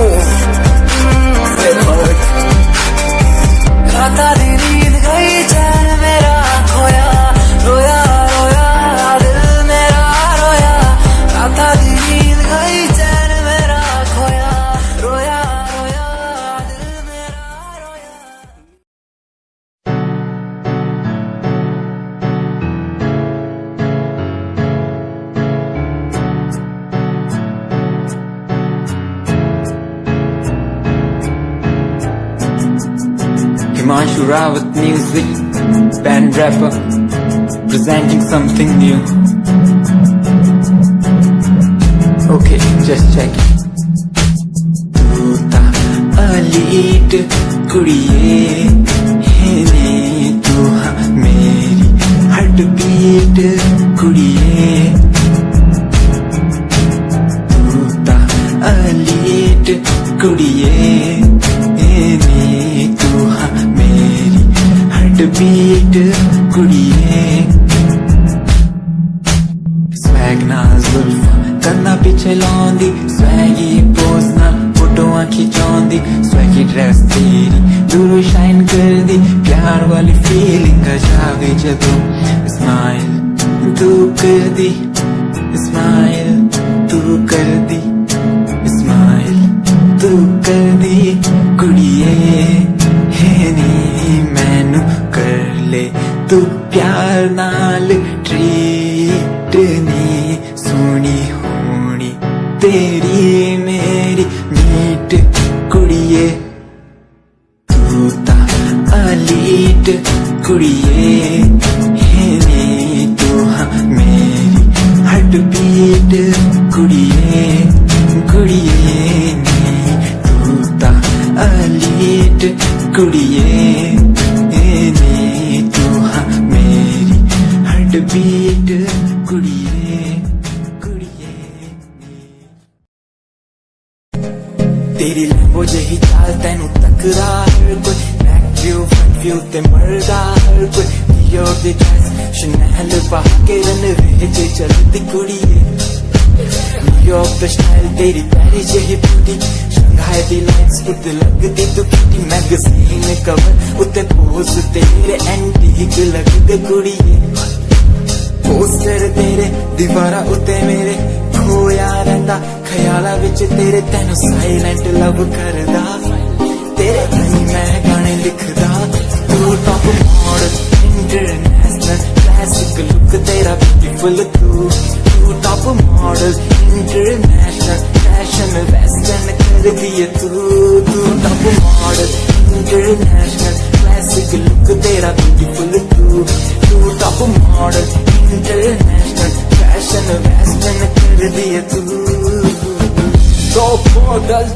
खाता दी नींद गई चैन मेरा खोया रोया रोया दिल मेरा रोया खाता दी नींद गई चैन मेरा खोया रोया रोया दिल मेरा रोया Himanshu Rawat music, band rapper, presenting something new. Okay, just check it. तू ता अलीट कुड़िए है नी तू हाँ मेरी हार्ट बीट कुड़िए तू ता अलीट कुड़िए है नी तू हाँ मेरी हार्ट बीट कुड़िए स्वैग नाल जुल्फां कंधा पिछे लाउंदी स्वैगी पोज नाल फोटोआं खिचाउंदी स्वैगी ड्रेस तेरी दूरों शाइन करदी प्यार वाली फीलिंग आ जावे जदों स्माइल तू करदी स्माइल तू करदी स्माइल तू करदी कुड़िए है नी मैनू कर ले तू प्यार नाल ट्रीट नी सोनी होनी तेरी मेरी मीट कुड़िए तू ता अलीट कुड़िए है नी तू हाँ मेरी हार्ट बीट कुड़िए कुड़िए नी तू ता अलीट कुड़िए नी तू हाँ मेरी बीट कुड़िए कुड़िए तेरी लंबो जही चाल तेनू तकदा हर कोई बैक व्यू फ्रंट व्यू ते मरदा हर कोई यो दी ड्रेस शनैल पा के रनवे च चलदी कुड़िए न्यूयॉर्क दा स्टाइल तेरी प्यारी जही ब्यूटी शंघाई दी लाइट्स उत्ते लगदी तू किटी मैगजीन कवर उत्ते पोज तेरे एंटीक लगदे कुड़िए पोस्टर तेरे दीवारा उत्ते मेरे खोया रहिंदा ख्याला विच तेरे तेनू साइलेंट लव करदा तेरे लिए मैं गाने लिखदा तू top model international classic look तेरा ब्यूटीफुल तू top model international fashion western कर दिए तू top model international classic look तेरा ब्यूटीफुल तू top model international fashion western कर दिए तू दो मॉडल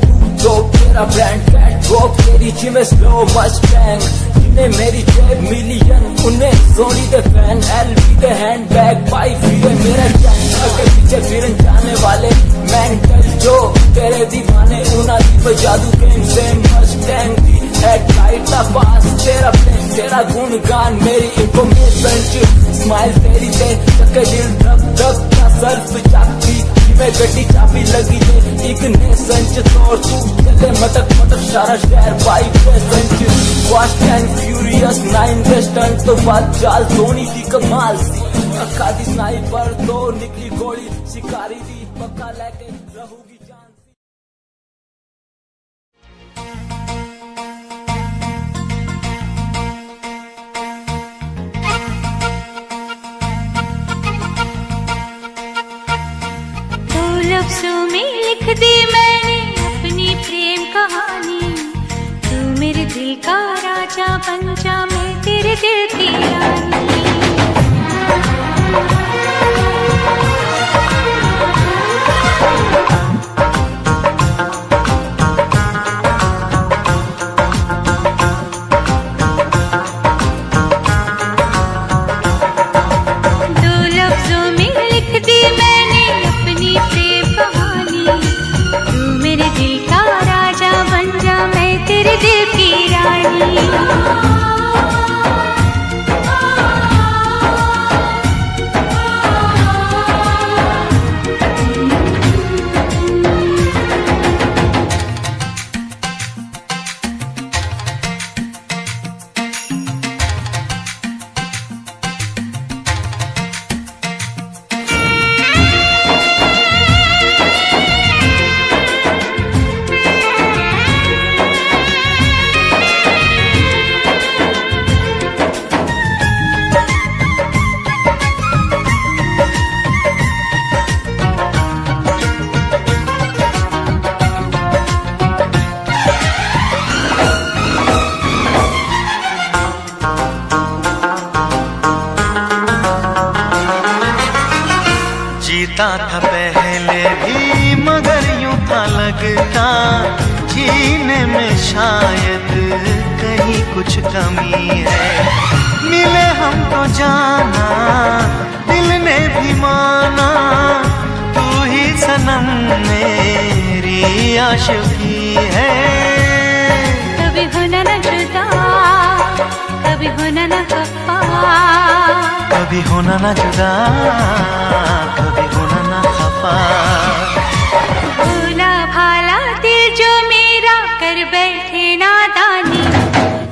दो तेरा ब्रांड कैट वो तेरी जिम स्लो मस्टैंग जिन्हें मेरी जेब मिलियन उन्हें सोनी दे फैन एलवी दे हैंडबैग बाई फिर मेरा गैंग आगे पीछे फिरन जाने वाले मेंटल जो तेरे दीवाने उना दी जादू गेम सेम मस्टैंग दी हेडलाइट दा पास तेरा प्लेन तेरा गुणगान मेरी इंफॉर्मेशन स्माइल तेरी ते चक्के दिल धक धक का सर्फ चाबी मैं गड्डी चाबी लगी है एक ने संच तोड़ तू चले मटक मटक सारा शहर बाइक पे संच फास्ट एंड फ्यूरियस 9 वेस्टर्न तो बात चाल धोनी की कमाल सी अक्का दी स्नाइपर तो निकली गोली शिकारी दी पक्का लेके रहूगी जान लफ्जों में लिख दी मैंने अपनी प्रेम कहानी तू मेरे दिल का राजा बन जा मैं तेरे दिल की रानी दो लफ्जों में लिख दी मैंने अपनी प्रेम कहानी तू मेरे दिल का राजा बन जा मैं तेरे दिल की रानी जीता था पहले भी मगर यूं था लगता जीने में शायद कहीं कुछ कमी है मिले हमको जाना दिल ने भी माना तू ही सनम मेरी आशिकी है कभी होना न जुदा कभी होना न खफा कभी होना ना जुदा कभी होना ना खफा भोला भाला दिल जो मेरा कर बैठे नादानी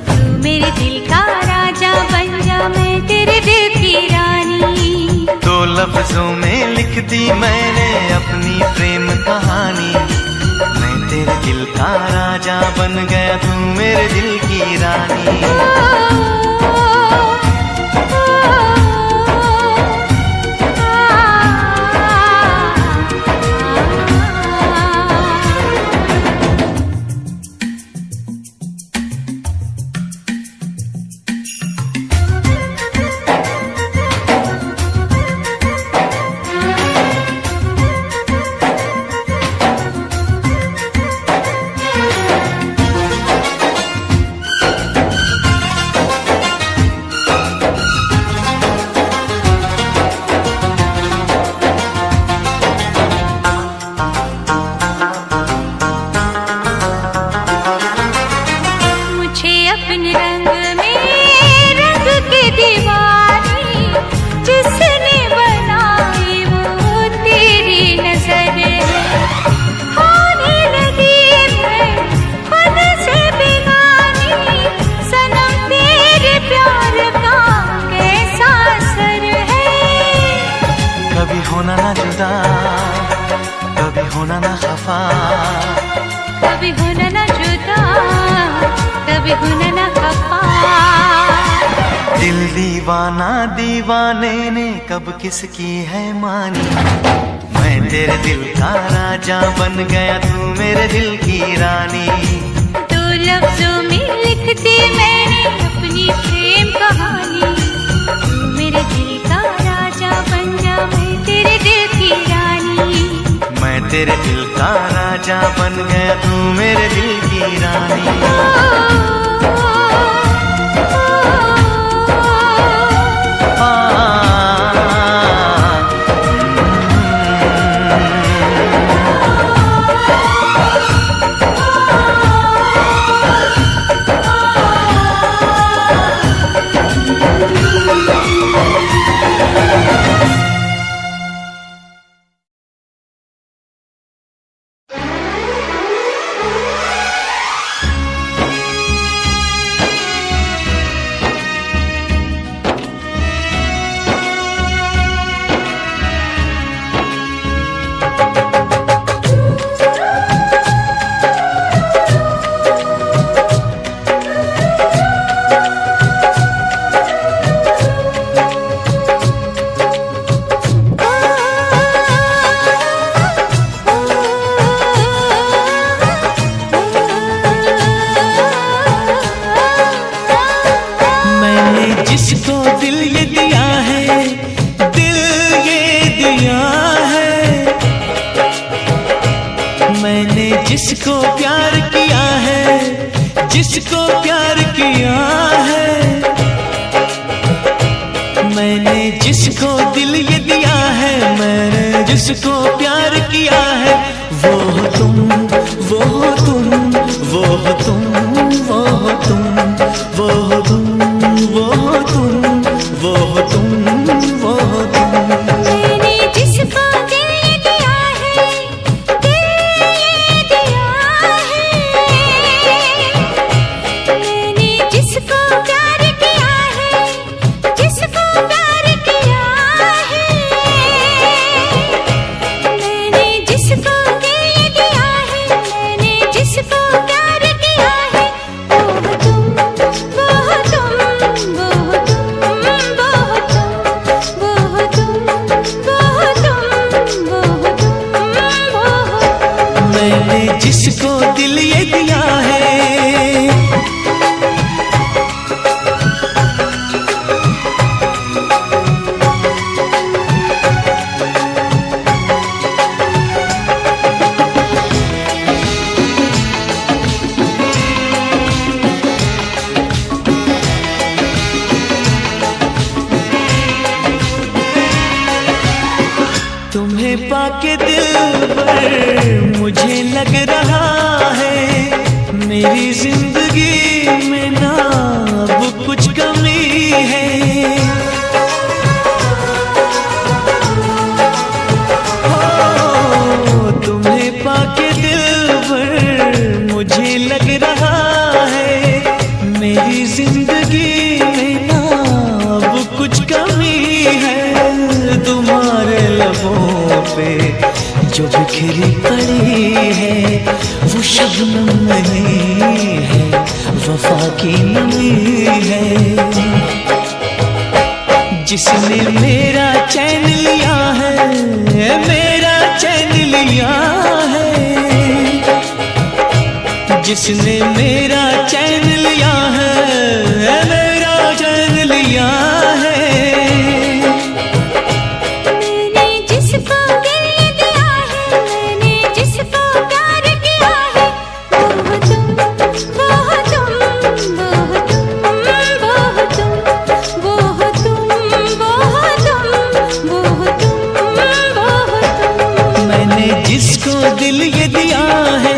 तू मेरे दिल का राजा बन जा मैं तेरे दिल की रानी दो लफ्जों में लिख दी मैंने अपनी प्रेम कहानी मैं तेरे दिल का राजा बन गया तू मेरे दिल की रानी जुदा, कभी होना ना खफा, कभी होना ना जुदा, कभी होना ना खफा। दिल दीवाना दीवाने ने कब किसकी है मानी, मैं तेरे दिल का राजा बन गया, तू मेरे दिल की रानी। दो लफ्जों में लिखती मैंने अपनी प्रेम कहानी, तू मेरे दिल का राजा बन जा, मैं तेरे दिल की रानी। मैं तेरे दिल का राजा बन गया, तू मेरे दिल की रानी। जिसको दिल ये दिया है, दिल ये दिया है, मैंने जिसको प्यार किया है, जिसको प्यार किया है, मैंने जिसको दिल ये दिया है, मैंने जिसको प्यार किया है, वो हो तुम, वो हो तुम, वो हो तुम, वो हो तुम, वो हो तुम, वो हो तुम, वो हो तुम, वो हो तुम। मैंने जिसको दिल ये दिया है, दिल ये दिया है, मैंने जिसको प्यार किया है, जिसको प्यार किया है, मैंने जिसको दिल ये दिया है, मैंने जिसको प्यार किया है, वो तुम, वो तुम, वो तुम, वो तुम, वो तुम, वो तुम, वो तुम। मैंने जिसको दिल ये दिया है, तुम्हें पाके दिल पर मुझे लग रहा है, मेरी जिंदगी में ना अब कुछ कमी है। हो तुम्हें पाके दिल पर मुझे लग रहा है, मेरी जिंदगी में ना अब कुछ कमी है। तुम्हारे लबों पे जो बिखरी पड़ी है, वो शबनम नहीं है, वफा की नमी है। जिसने मेरा चैन लिया है, मेरा चैन लिया है, जिसने मेरा चैन लिया है, मेरा चैन लिया है। जिसको दिल ये दिया है,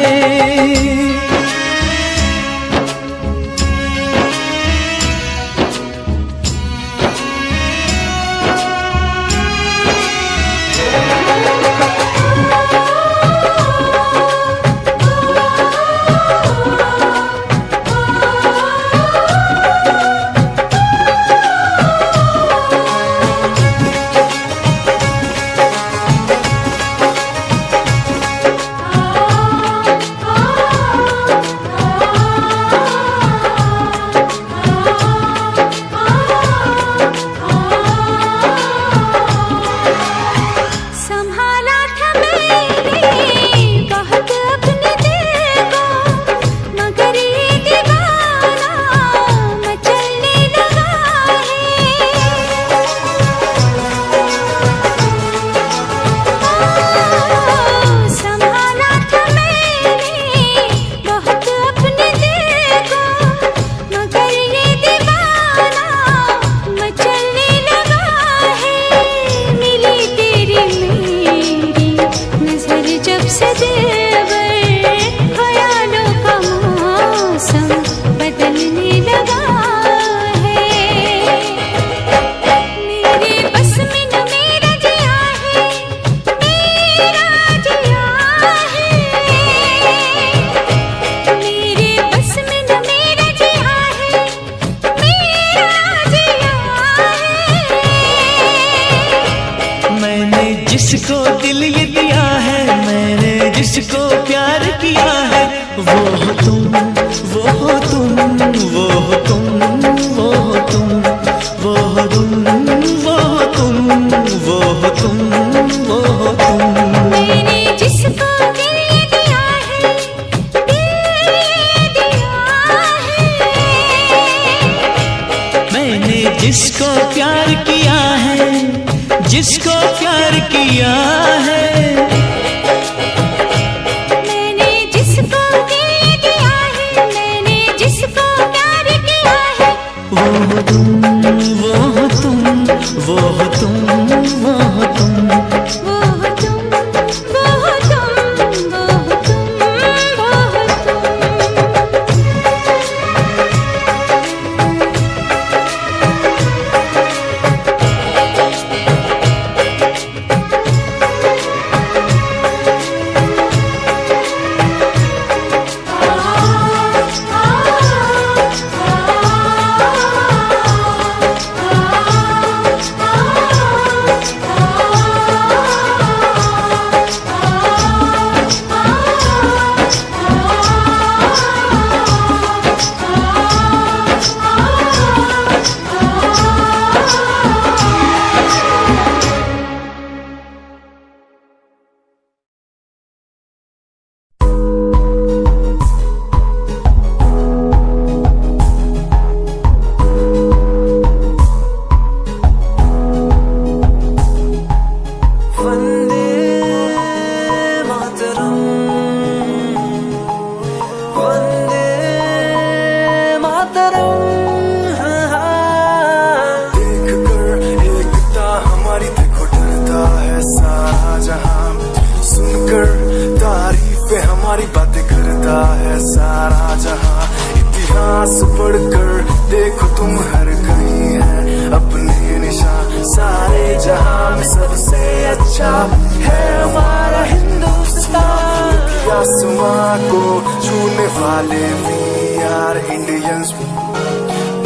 जिसको दिल ये दिया है मैंने, जिसको प्यार किया है, वो हो तुम, वो हो तुम, वो हो तुम, वो हो तुम, वो हो तुम, वो हो तुम, वो हो तुम, वो हो तुम। मैंने जिसको दिल ये दिया है, दिल ये दिया है। मैंने जिसको प्यार किया है, जिसको प्यार किया है, मैंने जिसको दिल ये दिया है, मैंने जिसको प्यार किया है, वो हो तुम, वो हो तुम, वो हो तुम, वो हो तुम। वो हो तुम, वो हो तुम, वो हो तुम, वो हो तुम। हमारी बातें करता है सारा जहां। इतिहास पढ़कर देखो तुम हर कहीं है अपने निशान। सारे जहां में सबसे अच्छा है हमारा हिंदुस्तान। आसमां को छूने वाले वी आर इंडियंस।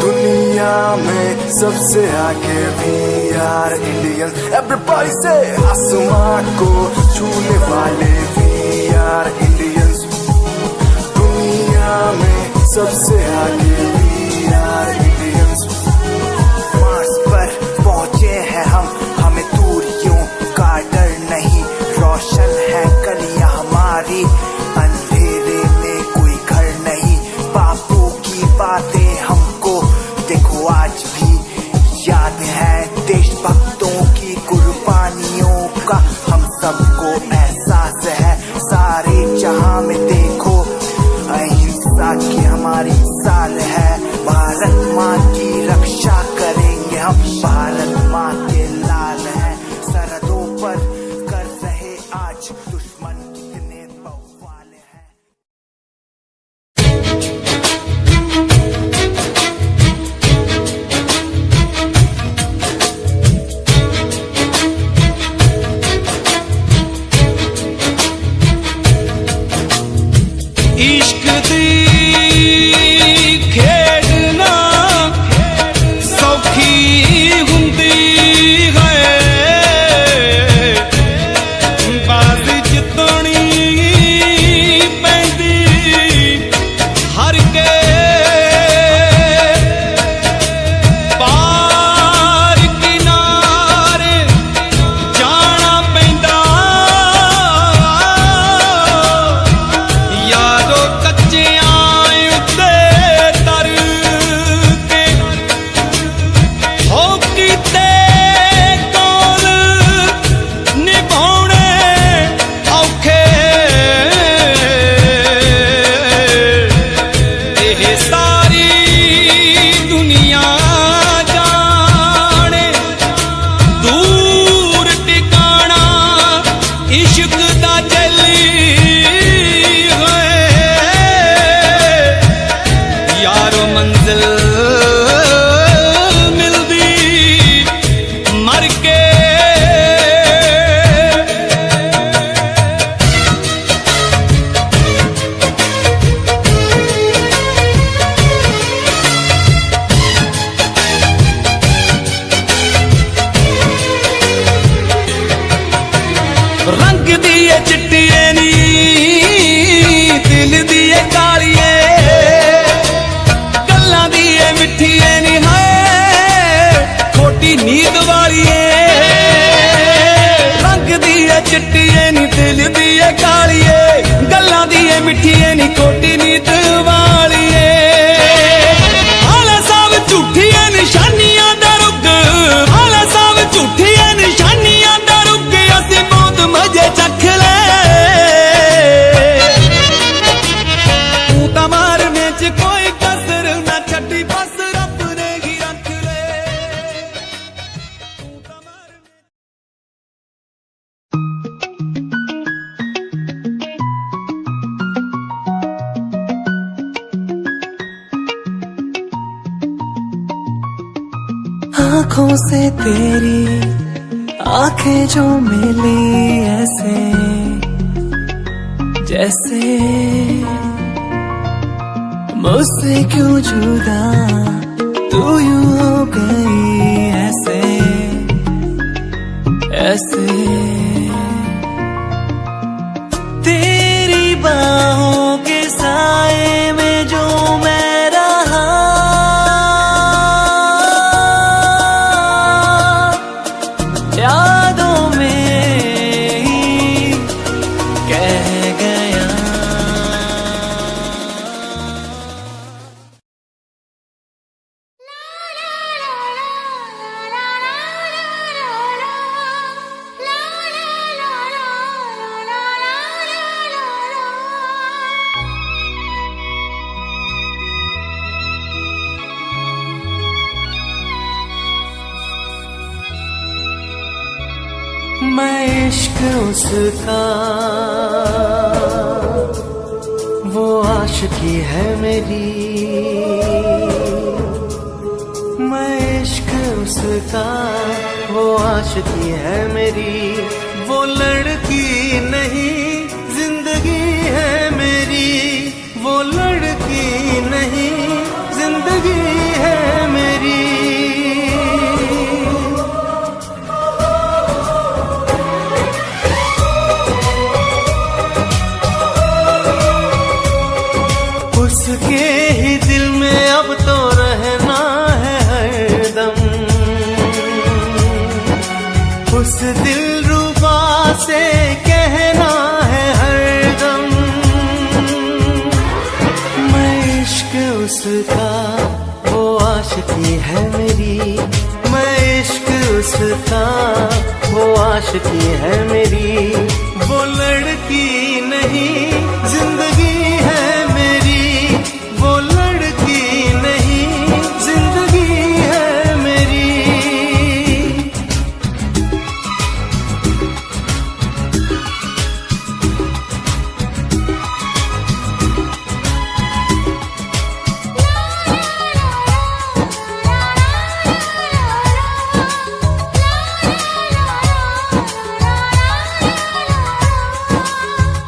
दुनिया में सबसे आगे वी आर इंडियंस। एवरीबॉडी से आसमां को छूने वाले वी आर इंडियंस। दुनिया में सबसे आगे वी आर इंडियंस। मार्स पर पहुंचे हैं हम, हमें दूरियों का डर नहीं। रोशन है गलियां हमारी, अंधेरे में कोई घर नहीं। बापू की बातें हमको देखो आज भी याद है। देशभक्तों की कुर्बानियों का हम सबको एहसास है। सारे जहां में देखो अहिंसा की हमारी साल है। भारत चिट्टिए नी दिल दिए कालिए गल्लां दिए मिठिए नी खोटी नीत वालिए आला साब झूठिए निशानियां दा रुग आला साब झूठिए निशानियां दा रुग असी बहुत मजे चख ले तू तां मारने च कोई कसर ना छड्डी बस रब ने ही रख ले तू तां मारने आँखों से तेरी आंखें जो मिली ऐसे जैसे मुझसे क्यों जुदा तू यूं हो गई ऐसे ऐसे तेरी बाहों के साए में जो मैं रहा यादों में ही कह गया मैं इश्क उसका वो आशिकी है मेरी मैं इश्क उसका वो आशिकी है मेरी वो लड़की नहीं जिंदगी है मेरी वो लड़की नहीं जिंदगी है मेरी उसके ही दिल में अब तो रहना है हरदम उस दिलरुबा से कहना है हरदम मैं इश्क उसका वो आशिकी है मेरी मैं इश्क उसका वो आशिकी है मेरी वो लड़की नहीं जिंदगी है मेरी वो लड़की नहीं जिंदगी है मेरी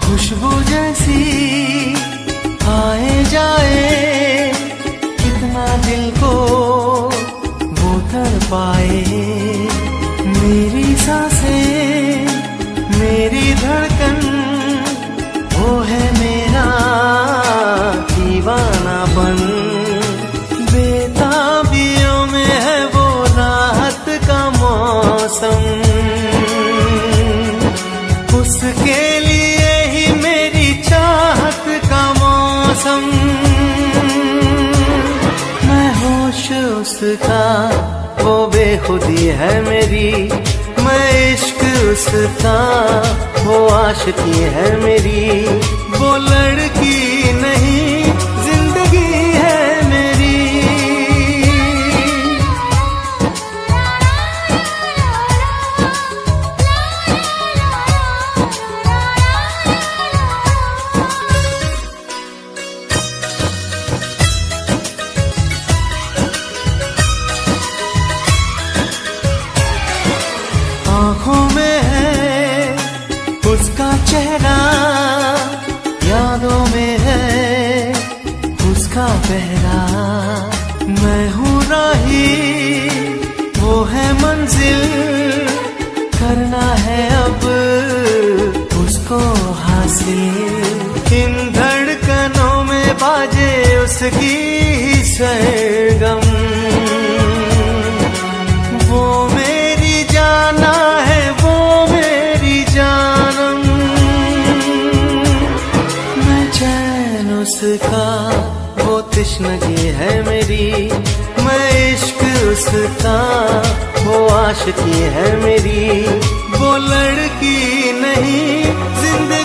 खुशबू जैसी आए जाए कितना दिल को वो तड़पाए मेरी सांसें मेरी धड़कन वो है मेरा दीवानापन बेताबियों में है वो राहत का मौसम उसके लिए ही मेरी चाहत का मौसम मैं होश उसका वो बेखुदी है मेरी मैं इश्क उसका वो आशिकी है मेरी वो लड़की नहीं जिंदगी है मेरी आँखों में है उसका चेहरा यादों में है उसका पहरा मैं हूँ राही वो है मंजिल करना है अब उसको हासिल इन धड़कनों में बाजे उसकी ही सरगम वो मेरी जाना है वो मेरी जान तशनगी है मेरी, मैं इश्क उसका, वो आशिकी है मेरी। वो लड़की नहीं जिंदगी